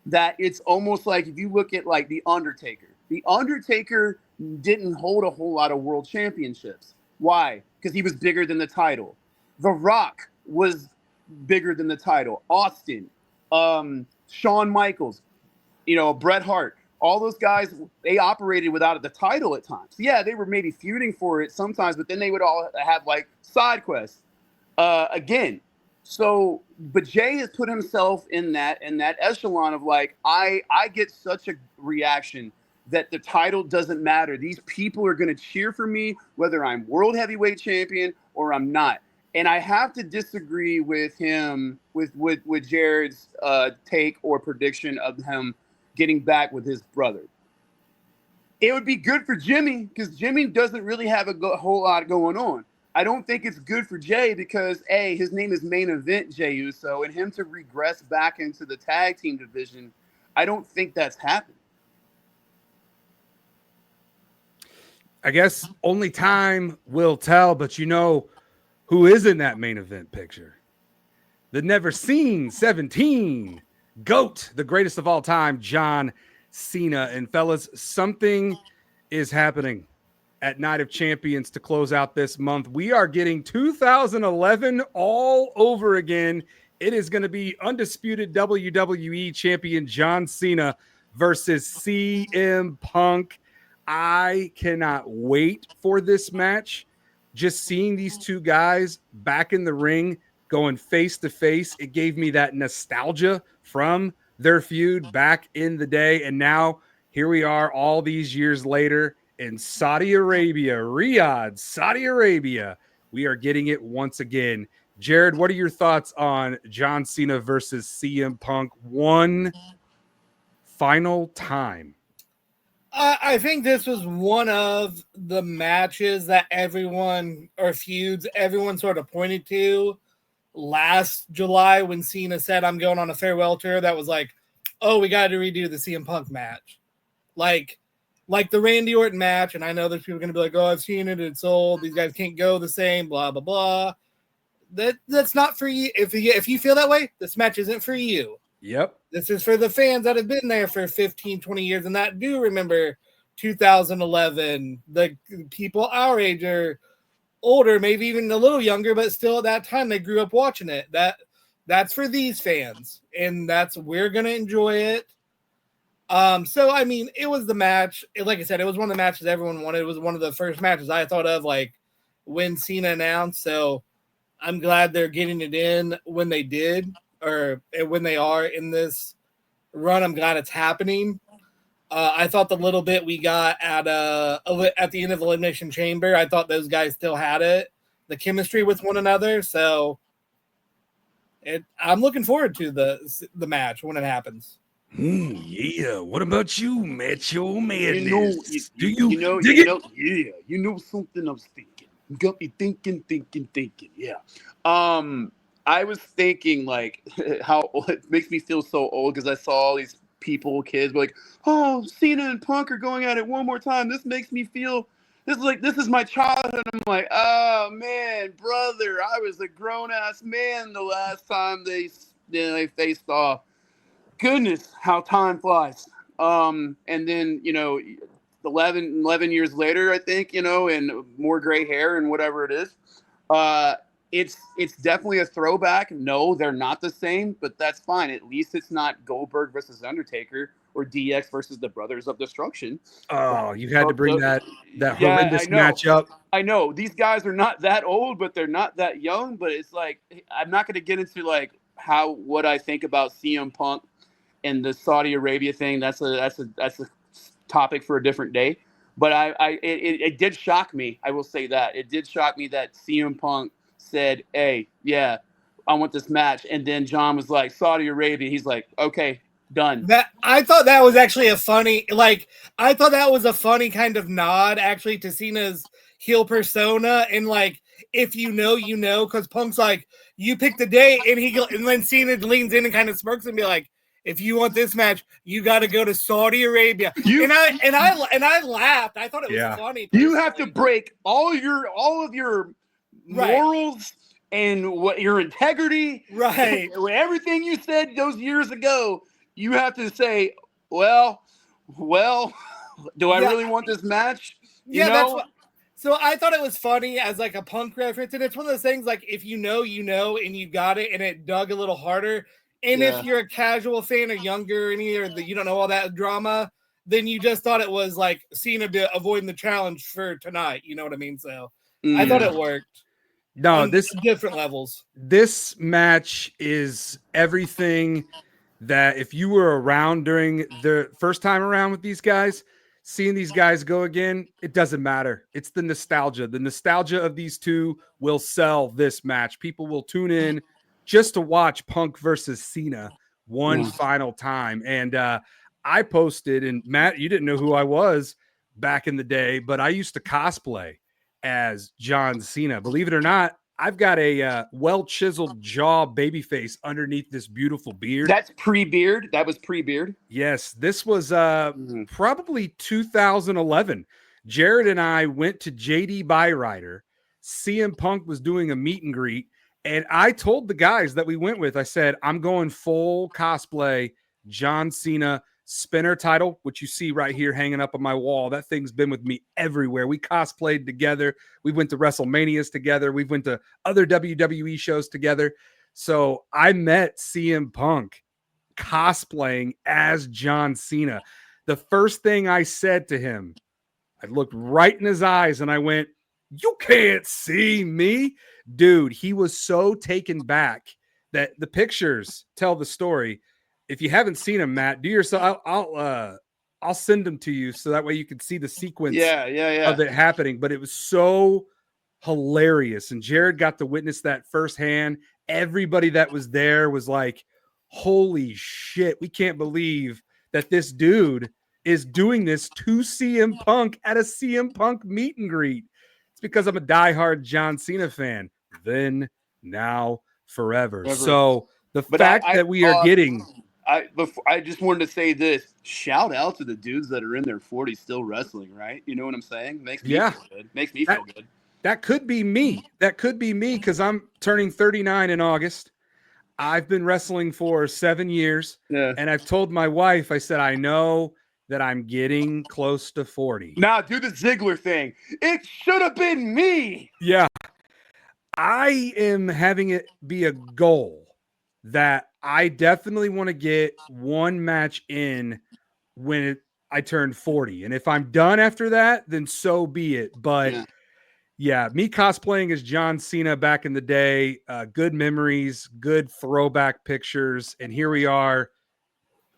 that it's almost like if you look at like The Undertaker. The Undertaker didn't hold a whole lot of world championships. Why? Because he was bigger than the title. The Rock was bigger than the title. Austin, Shawn Michaels, Bret Hart. All those guys, they operated without the title at times. Yeah, they were maybe feuding for it sometimes, but then they would all have like side quests. Again, so, but Jay has put himself in that echelon of like, I get such a reaction that the title doesn't matter. These people are going to cheer for me, whether I'm world heavyweight champion or I'm not. And I have to disagree with him, with Jared's take or prediction of him getting back with his brother. It would be good for Jimmy because Jimmy doesn't really have a whole lot going on. I don't think it's good for Jay because his name is Main Event Jey Uso, and him to regress back into the tag team division, I don't think that's happened. I guess only time will tell, but who is in that main event picture? the never seen 17, GOAT, the greatest of all time, John Cena. And fellas, something is happening at Night of Champions to close out this month. We are getting 2011 all over again. It is going to be undisputed WWE champion John Cena versus CM Punk. I cannot wait for this match. Just seeing these two guys back in the ring going face to face, it gave me that nostalgia from their feud back in the day. And now here we are all these years later in Saudi Arabia, Riyadh, Saudi Arabia. We are getting it once again. Jared, what are your thoughts on John Cena versus CM Punk one final time? I think this was one of the matches that everyone, or feuds, everyone sort of pointed to last July when Cena said, I'm going on a farewell tour. That was like, oh, we got to redo the CM Punk match. Like the Randy Orton match. And I know there's people going to be like, oh, I've seen it. It's old. These guys can't go the same, blah, blah, blah. That's not for you. If you feel that way, this match isn't for you. Yep. This is for the fans that have been there for 15, 20 years and that do remember 2011. The people our age are older, maybe even a little younger, but still at that time they grew up watching it. That's for these fans, and we're gonna enjoy it. So I mean, it was the match. Like I said, it was one of the matches everyone wanted. It was one of the first matches I thought of, like when Cena announced. So I'm glad they're getting it in when they did. Or when they are in this run. I'm glad it's happening. I thought the little bit we got at the end of Elimination Chamber, I thought those guys still had it, the chemistry with one another. So I'm looking forward to the match when it happens. Yeah. What about you, Mattcho Madness? You know something I was thinking. You got me thinking. Yeah. I was thinking like how it makes me feel so old because I saw all these kids like, oh, Cena and Punk are going at it one more time. This makes me feel this is my childhood. I'm like, oh man, brother, I was a grown ass man the last time they faced off. Goodness, how time flies. And then 11 years later, I think, and more gray hair and whatever it is. It's definitely a throwback. No, they're not the same, but that's fine. At least it's not Goldberg versus Undertaker or DX versus the Brothers of Destruction. Oh, you had to bring that horrendous matchup. I know these guys are not that old, but they're not that young. But it's like I'm not going to get into like what I think about CM Punk and the Saudi Arabia thing. That's a topic for a different day. But it did shock me. I will say that it did shock me that CM Punk said, hey, yeah, I want this match. And then John was like, Saudi Arabia. He's like, okay, done. I thought that was actually a funny kind of nod actually to Cena's heel persona. And like, if you know, because Punk's like, you pick the day, and then Cena leans in and kind of smirks and be like, if you want this match, you got to go to Saudi Arabia. And I laughed. I thought it was funny. You have to break all of your morals and what your integrity, right? Everything you said those years ago, you have to say, well, do I really want this match? So I thought it was funny as like a Punk reference, and it's one of those things like if you know, and you got it, and it dug a little harder. And if you're a casual fan or younger, and you don't know all that drama, then you just thought it was like Cena avoiding the challenge for tonight. You know what I mean? So I thought it worked. No, this different levels. This match is everything that if you were around during the first time around with these guys, seeing these guys go again, it doesn't matter. It's the nostalgia. The nostalgia of these two will sell this match. People will tune in just to watch Punk versus Cena one final time. And I posted, and Matt, you didn't know who I was back in the day, but I used to cosplay as John Cena. Believe it or not, I've got a well-chiseled jaw baby face underneath this beautiful beard. That's pre-beard? That was pre-beard? Yes, this was probably 2011. Jared and I went to JD Byrider. CM Punk was doing a meet and greet, And I told the guys that we went with, I said, I'm going full cosplay John Cena spinner title, which you see right here hanging up on my wall. That thing's been with me everywhere. We cosplayed together. We went to WrestleManias together. We went to other WWE shows together. So I met CM Punk cosplaying as John Cena. The first thing I said to him, I looked right in his eyes and I went, "You can't see me." Dude, he was so taken back that the pictures tell the story. If you haven't seen him, Matt, do yourself. I'll send them to you so that way you can see the sequence Yeah. of it happening. But it was so hilarious, and Jared got to witness that firsthand. Everybody that was there was like, "Holy shit, we can't believe that this dude is doing this to CM Punk at a CM Punk meet and greet." It's because I'm a diehard John Cena fan. Then, now, forever. So the fact that we are getting, I just wanted to say this. Shout out to the dudes that are in their 40s still wrestling, right? You know what I'm saying? Makes me feel good. Makes me feel good. That could be me. That could be me because I'm turning 39 in August. I've been wrestling for 7 years. Yeah. And I've told my wife, I said, I know that I'm getting close to 40. Now do the Ziggler thing. It should have been me. Yeah. I am having it be a goal that I definitely want to get one match in when I turn 40. And if I'm done after that, then so be it. But yeah, me cosplaying as John Cena back in the day, good memories, good throwback pictures. And here we are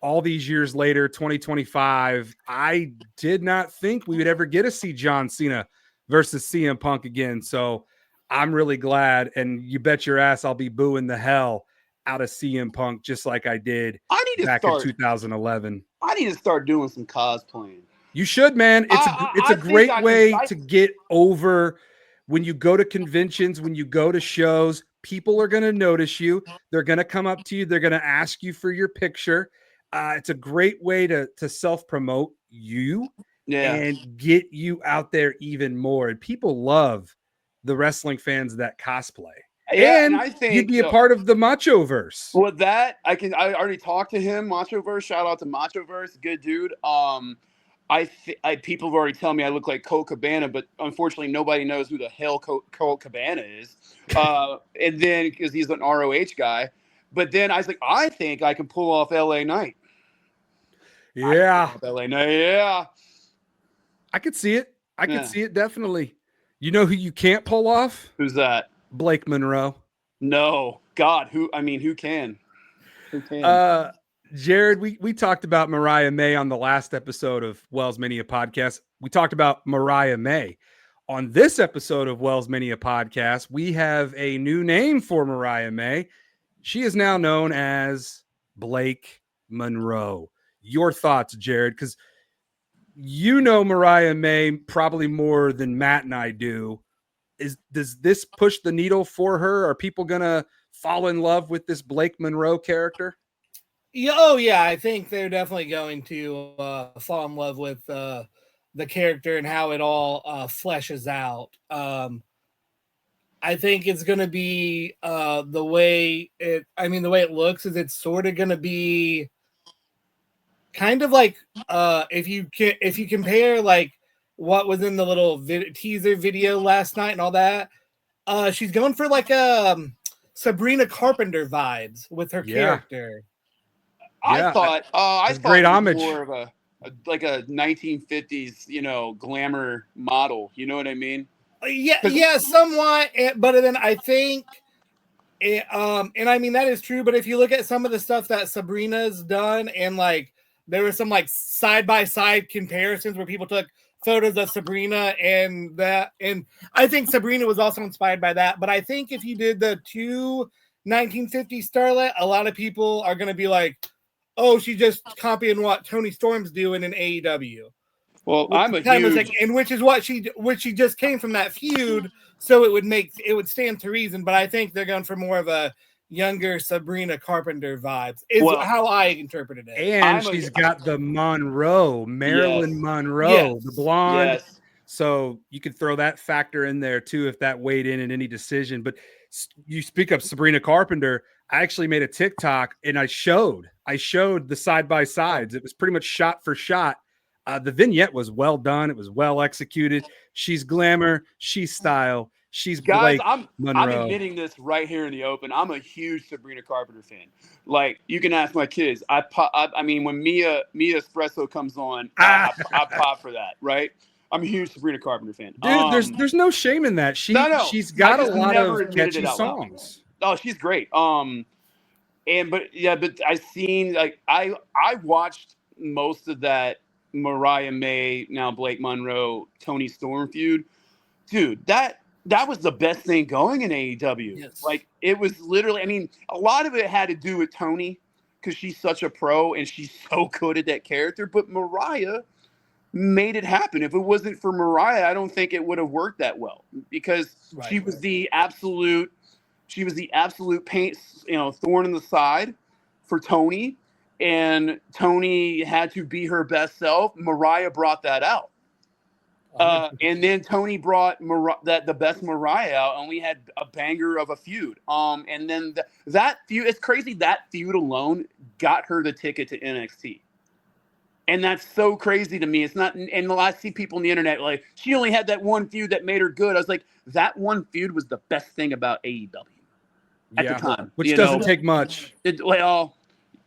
all these years later, 2025. I did not think we would ever get to see John Cena versus CM Punk again. So I'm really glad. And you bet your ass I'll be booing the hell out of CM Punk just like I did back in 2011. I need to start doing some cosplaying. You should, man. It's a great way to get over when you go to conventions, when you go to shows. People are going to notice you. They're going to come up to you. They're going to ask you for your picture. It's a great way to self-promote you and get you out there even more. And people love the wrestling fans that cosplay. Yeah, and I think you'd be a part of the Mattcho-verse. Well, I already talked to him, Mattcho-verse. Shout out to Mattcho-verse. Good dude. People have already told me I look like Colt Cabana, but unfortunately nobody knows who the hell Colt Cabana is. And then because he's an ROH guy, but then I was like, I think I can pull off LA Knight. Yeah, LA Knight. Yeah, I could see it. I could see it definitely. You know who you can't pull off? Who's that? Blake Monroe. No, God, who can? Who can? Jared, we talked about Mariah May on the last episode of WellsMania Podcast. We talked about Mariah May. On this episode of WellsMania Podcast, we have a new name for Mariah May. She is now known as Blake Monroe. Your thoughts, Jared? Because you know Mariah May probably more than Matt and I do. Does this push the needle for her? Are people gonna fall in love with this Blake Monroe character? Yeah, oh yeah, I think they're definitely going to fall in love with the character and how it all fleshes out. I think it's going to be the way it looks is it's sort of going to be kind of like if you compare like what was in the little teaser video last night and all that, she's going for like Sabrina Carpenter vibes with her character. I thought I thought great it was homage. more of a 1950s, glamour model. You know what I mean? Yeah, somewhat. But then I think, and I mean that is true. But if you look at some of the stuff that Sabrina's done, and like there were some like side by side comparisons where people took photos of Sabrina and that, and I think Sabrina was also inspired by that. But I think if you did the two 1950s starlet, a lot of people are going to be like, "Oh, she's just copying what Toni Storm's doing in AEW." Well, I'm a huge, and which is what she just came from that feud, so it would stand to reason. But I think they're going for more of a younger Sabrina Carpenter vibes. Is how I interpreted it. And she's got the Marilyn Monroe, the blonde. Yes. So you could throw that factor in there too if that weighed in any decision. But You speak of Sabrina Carpenter. I actually made a TikTok and I showed the side by sides. It was pretty much shot for shot. The vignette was well done. It was well executed. She's glamour. She's style. She's Guys, Blake I'm Monroe. admitting this right here in the open. I'm a huge Sabrina Carpenter fan. Like, you can ask my kids. I mean, when Mia Espresso comes on, I pop for that, right? I'm a huge Sabrina Carpenter fan. Dude, there's no shame in that. She's got a lot of catchy songs. Oh, she's great. But I seen, like, I watched most of that Mariah May, now Blake Monroe, Toni Storm feud. Dude, that was the best thing going in AEW. Yes. Like, it was literally, I mean, a lot of it had to do with Toni because she's such a pro and she's so good at that character. But Mariah made it happen. If it wasn't for Mariah, I don't think it would have worked that well because she was the absolute paint, thorn in the side for Toni, and Toni had to be her best self. Mariah brought that out. And then Toni brought the best Mariah out, and we had a banger of a feud. And then that feud, it's crazy, that feud alone got her the ticket to NXT. And that's so crazy to me. It's not, and I see people on the internet like, she only had that one feud that made her good. I was like, that one feud was the best thing about AEW at the time. Which doesn't take much.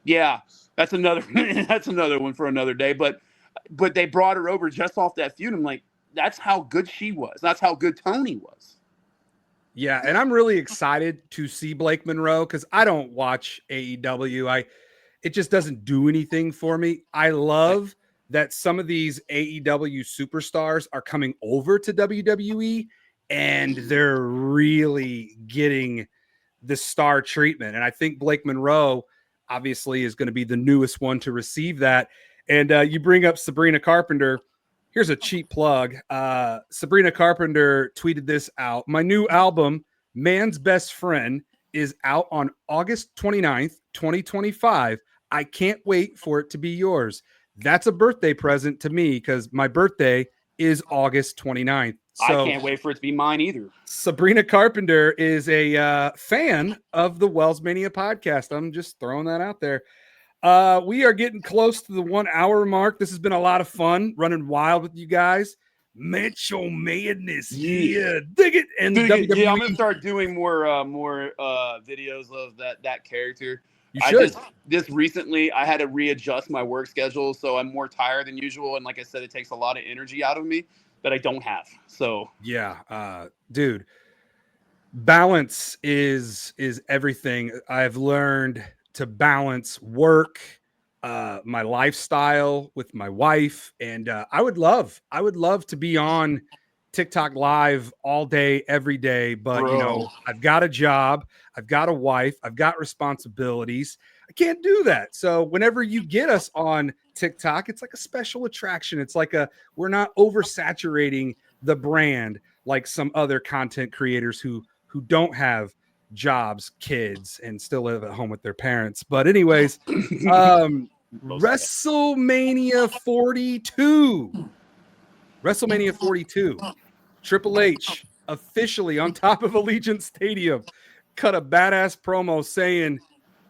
Yeah, that's another one for another day. But they brought her over just off that feud. I'm like, that's how good she was. That's how good Toni was. Yeah, and I'm really excited to see Blake Monroe because I don't watch AEW. It just doesn't do anything for me. I love that some of these AEW superstars are coming over to WWE and they're really getting the star treatment. And I think Blake Monroe obviously is going to be the newest one to receive that. And you bring up Sabrina Carpenter. Here's a cheap plug. Sabrina Carpenter tweeted this out. My new album, Man's Best Friend, is out on August 29th, 2025. I can't wait for it to be yours. That's a birthday present to me because my birthday is August 29th. So I can't wait for it to be mine either. Sabrina Carpenter is a fan of the WellsMania podcast. I'm just throwing that out there. We are getting close to the 1 hour mark. This has been a lot of fun running wild with you guys. Mattcho madness. Yeah. Dig it. And WWE. Yeah, I'm going to start doing more videos of that character. You should. This recently, I had to readjust my work schedule, so I'm more tired than usual. And like I said, it takes a lot of energy out of me that I don't have. So yeah, dude, balance is everything. I've learned to balance work, my lifestyle with my wife, and I would love to be on TikTok live all day, every day. But I've got a job, I've got a wife, I've got responsibilities. I can't do that. So whenever you get us on TikTok, it's like a special attraction. It's like we're not oversaturating the brand like some other content creators who don't have jobs, kids, and still live at home with their parents. But anyways, WrestleMania 42. Triple H officially on top of Allegiant Stadium cut a badass promo saying,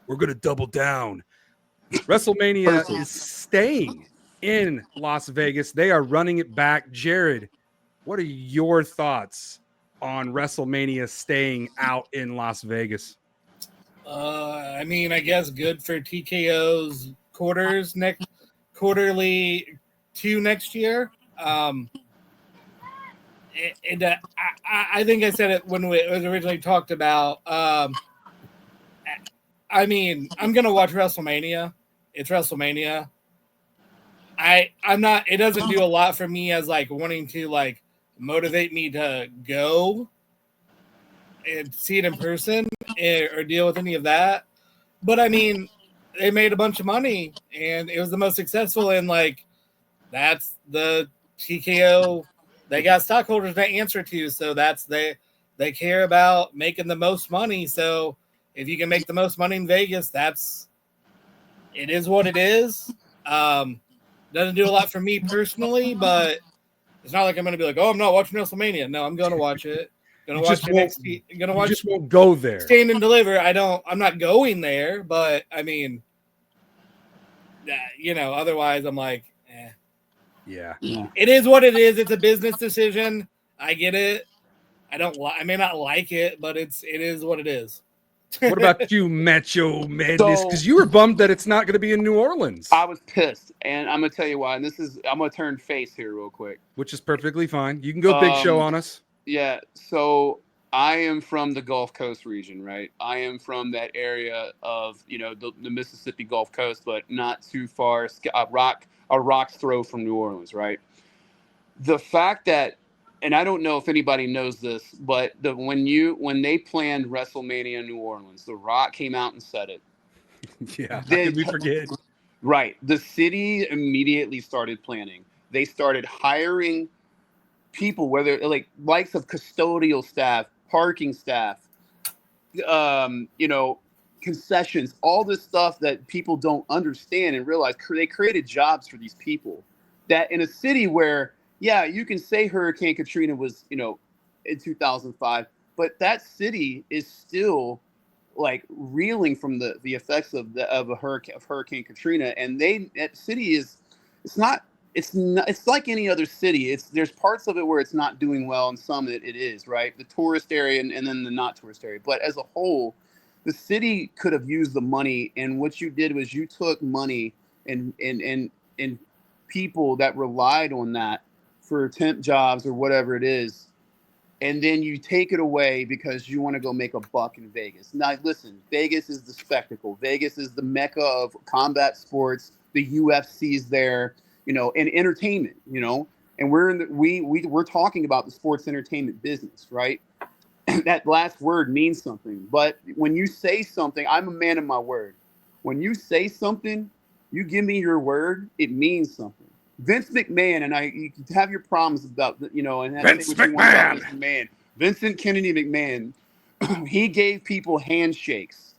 we're going to double down. WrestleMania is staying in Las Vegas. They are running it back. Jared, what are your thoughts on WrestleMania staying out in Las Vegas? I mean, I guess good for TKO's quarterly 2 next year. I think I said it when it was originally talked about. I mean, I'm gonna watch WrestleMania. It's WrestleMania. I'm not. It doesn't do a lot for me as like wanting to like motivate me to go and see it in person or deal with any of that. But I mean, they made a bunch of money and it was the most successful. And like, that's the TKO. They got stockholders to answer to, so they care about making the most money. So if you can make the most money in Vegas, it is what it is. Doesn't do a lot for me personally, but it's not like I'm going to be like, oh, I'm not watching WrestleMania. No, I'm going to watch it. Gonna You watch just won't- NXT. Gonna You watch just won't go there. Stand and Deliver. I'm not going there, but I mean, otherwise I'm like, eh. Yeah. It is what it is. It's a business decision. I get it. I may not like it, but it is what it is. What about you, Mattcho Madness? Because you were bummed that it's not going to be in New Orleans. I was pissed, and I'm gonna tell you why. And I'm gonna turn face here real quick, which is perfectly fine. You can go big show on us. Yeah. So I am from the Gulf Coast region, right? I am from that area of the Mississippi Gulf Coast, but not too far, a rock's throw from New Orleans, right? The fact that, and I don't know if anybody knows this, but when they planned WrestleMania in New Orleans, The Rock came out and said it. Yeah, how did we forget? Right. The city immediately started planning. They started hiring people, whether likes of custodial staff, parking staff, concessions, all this stuff that people don't understand and realize. They created jobs for these people that in a city where, yeah, you can say Hurricane Katrina was, in 2005, but that city is still like reeling from the effects of Hurricane Katrina. And that city it's like any other city. There's parts of it where it's not doing well, and some it is, right? The tourist area and then the not tourist area. But as a whole, the city could have used the money, and what you did was you took money and people that relied on that for temp jobs or whatever it is, and then you take it away because you want to go make a buck in Vegas. Now, listen, Vegas is the spectacle. Vegas is the mecca of combat sports. The UFC's there, and entertainment, and we're talking about the sports entertainment business, right? That last word means something. But when you say something, I'm a man of my word. When you say something, you give me your word, it means something. Vince McMahon, and you can have your problems about, and that's what you want about Vince McMahon. Vincent Kennedy McMahon, he gave people handshakes,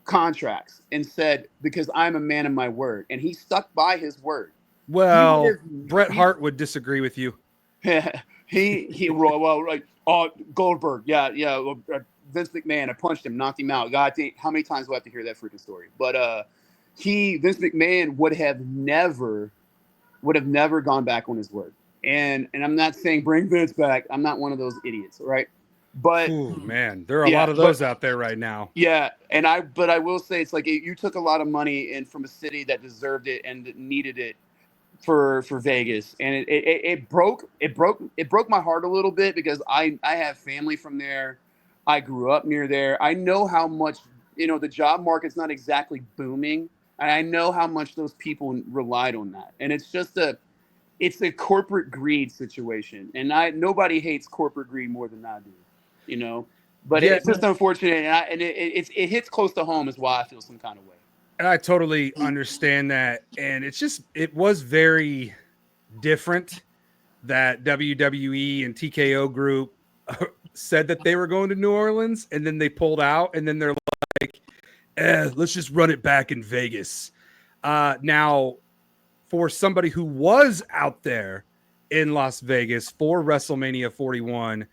contracts, and said, because I'm a man of my word. And he stuck by his word. Well, Bret Hart would disagree with you. Goldberg, yeah. Vince McMahon, I punched him, knocked him out. God, how many times do I have to hear that freaking story? But Vince McMahon would have never gone back on his word. And I'm not saying bring Vince back. I'm not one of those idiots, right? But man, there are a lot of those out there right now. Yeah, but I will say, it's like you took a lot of money in from a city that deserved it and that needed it for Vegas, and it broke my heart a little bit, because I have family from there. I grew up near there. I know how much the job market's not exactly booming, and I know how much those people relied on that. And it's just it's a corporate greed situation, and nobody hates corporate greed more than I do, But yeah, it's just unfortunate, and it hits close to home, is why I feel some kind of way. And I totally understand that. And it was very different that WWE and TKO Group said that they were going to New Orleans, and then they pulled out, and then they're like, let's just run it back in Vegas. Now, for somebody who was out there in Las Vegas for WrestleMania 41,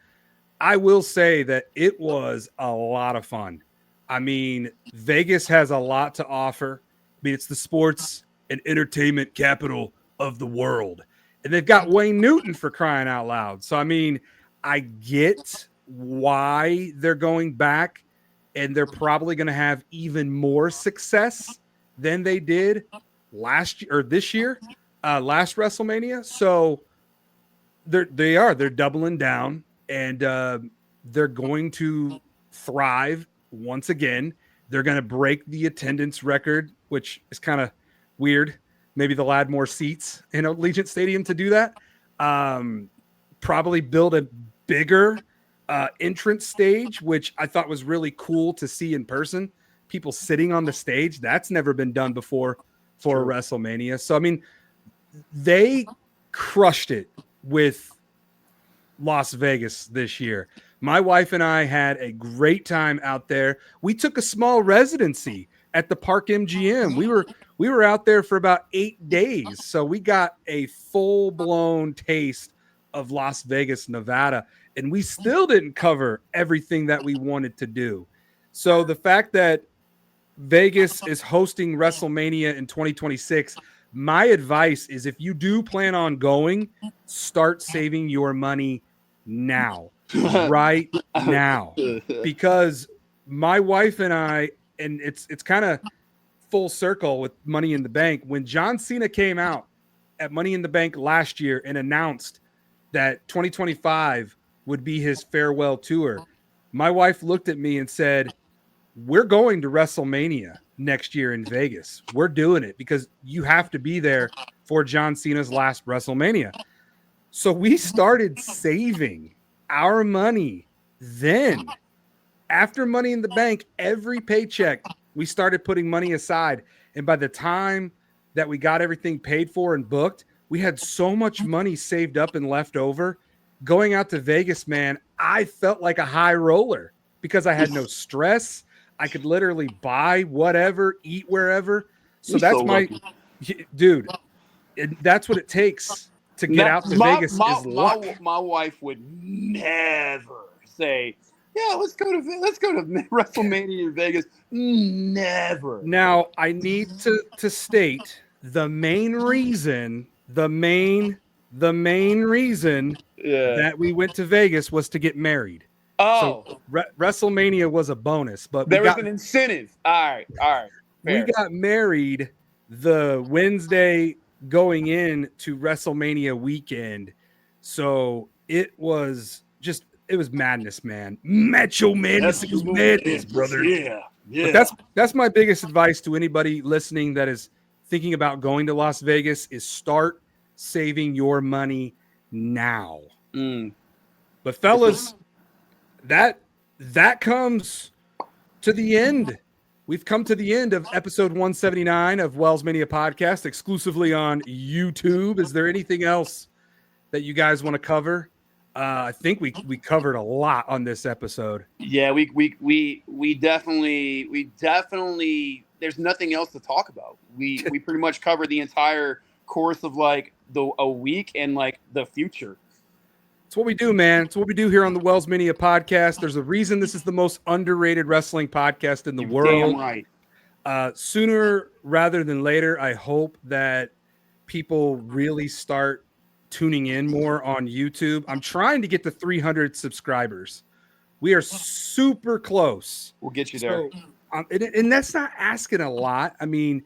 I will say that it was a lot of fun. I mean, Vegas has a lot to offer. I mean, it's the sports and entertainment capital of the world. And they've got Wayne Newton, for crying out loud. So, I mean, I get why they're going back, and they're probably going to have even more success than they did last WrestleMania. So they're doubling down, and they're going to thrive once again. They're going to break the attendance record, which is kind of weird. Maybe they'll add more seats in Allegiant Stadium to do that. Probably build a bigger entrance stage, which I thought was really cool to see in person. People sitting on the stage. That's never been done before for WrestleMania. So, I mean, they crushed it with Las Vegas this year. My wife and I had a great time out there. We took a small residency at the Park MGM. We were out there for about 8 days. So we got a full-blown taste of Las Vegas, Nevada. and we still didn't cover everything that we wanted to do. So the fact that Vegas is hosting WrestleMania in 2026, my advice is if you do plan on going, start saving your money now, right now, because my wife and I, and it's kind of full circle with Money in the Bank. When John Cena came out at Money in the Bank last year and announced that 2025 would be his farewell tour, my wife looked at me and said, we're going to WrestleMania next year in Vegas. We're doing it because you have to be there for John Cena's last WrestleMania. So we started saving our money then. After Money in the Bank, every paycheck, we started putting money aside. And by the time that we got everything paid for and booked, we had so much money saved up and left over. Going out to Vegas, man, I felt like a high roller because I had no stress. I could literally buy whatever, eat wherever. So that's so my dude. That's what it takes to get out to Vegas is luck. My wife would never say, yeah, let's go to WrestleMania in Vegas. Never. Now I need to state the main reason that we went to Vegas was to get married. Oh, so WrestleMania was a bonus, but there was an incentive. All right. Fair. We got married the Wednesday going in to WrestleMania weekend, so it was madness, man. Mattcho madness, it was madness, brother. Yeah. But that's my biggest advice to anybody listening that is thinking about going to Las Vegas is start saving your money now. But fellas, that comes to the end. We've come to the end of episode 179 of WellsMania podcast, exclusively on YouTube. Is there anything else that you guys want to cover? I think we covered a lot on this episode. Yeah, we definitely. There's nothing else to talk about. We pretty much covered the entire course of like a week and like the future. It's what we do, man. It's what we do here on the WellsMania podcast. There's a reason this is the most underrated wrestling podcast in the world. Damn right. Sooner rather than later, I hope that people really start tuning in more on YouTube. I'm trying to get to 300 subscribers. We are super close. We'll get you there. And that's not asking a lot. I mean,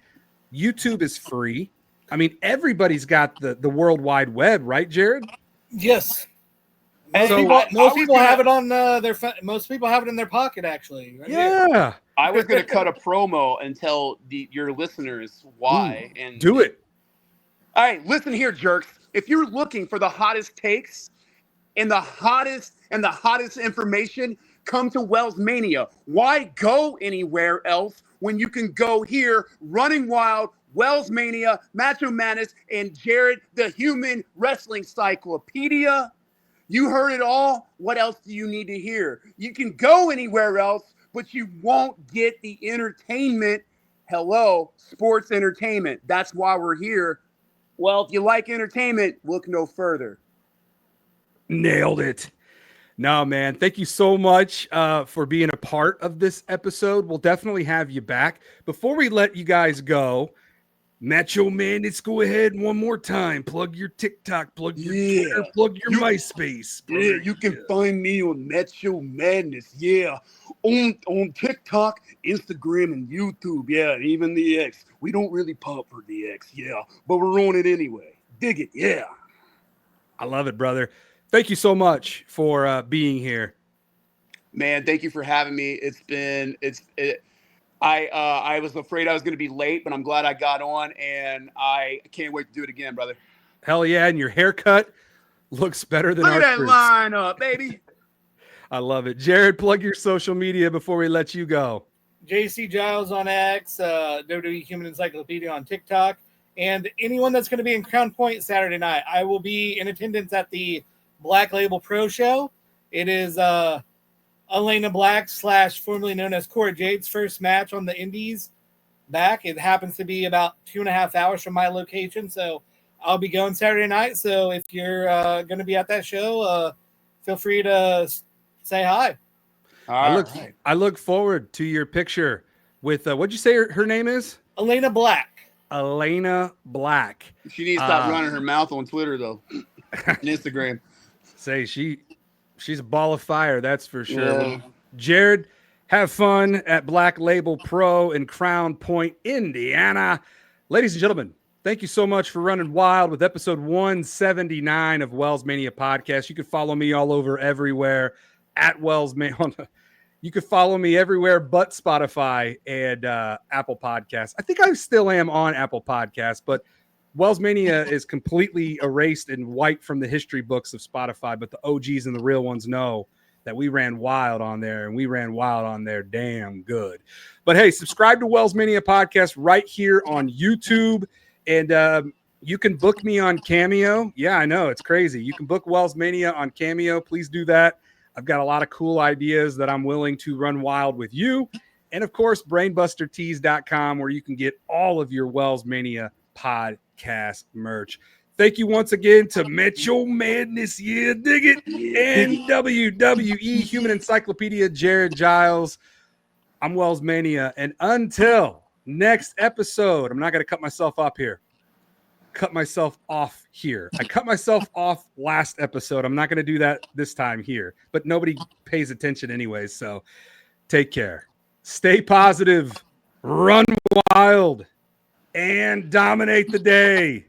YouTube is free. I mean, everybody's got the World Wide Web, right, Jared? Yes. So, most people have it on most people have it in their pocket, actually. Right? Yeah. I was going to cut a promo and tell your listeners why. And do it. All right, listen here, jerks. If you're looking for the hottest takes and the hottest information, come to WellsMania. Why go anywhere else when you can go here, Running Wild, WellsMania, Mattcho Madness, and Jared, the Human Wrestling Encyclopedia? You heard it all. What else do you need to hear? You can go anywhere else, but you won't get the entertainment. Hello, sports entertainment. That's why we're here. Well, if you like entertainment, look no further. Nailed it. No, man. Thank you so much for being a part of this episode. We'll definitely have you back. Before we let you guys go, Mattcho Man, let's go ahead one more time. Plug your TikTok, plug your Twitter, plug your MySpace. Brother. Yeah, you can find me on Mattcho Madness. Yeah, on TikTok, Instagram, and YouTube. Yeah, even the X. We don't really pop for the X. Yeah, but we're on it anyway. Dig it. Yeah. I love it, brother. Thank you so much for being here. Man, thank you for having me. I was afraid I was going to be late, but I'm glad I got on, and I can't wait to do it again, brother. Hell yeah, and your haircut looks better than Look our at that shirts. lineup, baby. I love it. Jared, plug your social media before we let you go. JC Giles on X, WWE Human Encyclopedia on TikTok, and anyone that's going to be in Crown Point Saturday night. I will be in attendance at the Black Label Pro Show. It is Elena Black / formerly known as Cora Jade's first match on the Indies back. It happens to be about 2.5 hours from my location, so I'll be going Saturday night. So if you're going to be at that show, feel free to say hi. I look forward to your picture with what'd you say her name is? Elena Black. Elena Black. She needs to stop running her mouth on Twitter though, and Instagram. Say she's a ball of fire, that's for sure. Yeah. Jared, have fun at Black Label Pro in Crown Point, Indiana. Ladies and gentlemen, thank you so much for running wild with episode 179 of WellsMania Podcast. You can follow me all over everywhere at WellsMania. You can follow me everywhere but Spotify and Apple Podcasts. I think I still am on Apple Podcasts, but WellsMania is completely erased and wiped from the history books of Spotify, but the OGs and the real ones know that we ran wild on there, and we ran wild on there damn good. But hey, subscribe to WellsMania Podcast right here on YouTube, and you can book me on Cameo. Yeah, I know, it's crazy. You can book WellsMania on Cameo. Please do that. I've got a lot of cool ideas that I'm willing to run wild with you. And of course, brainbustertees.com, where you can get all of your WellsMania podcast merch. Thank you once again to Mattcho Madness, yeah, dig it, and WWE Human Encyclopedia, Jared Giles. I'm WellsMania, and until next episode, I'm not going to cut myself off here. I cut myself off last episode. I'm not going to do that this time here, but nobody pays attention anyways, so take care. Stay positive, run wild, and dominate the day.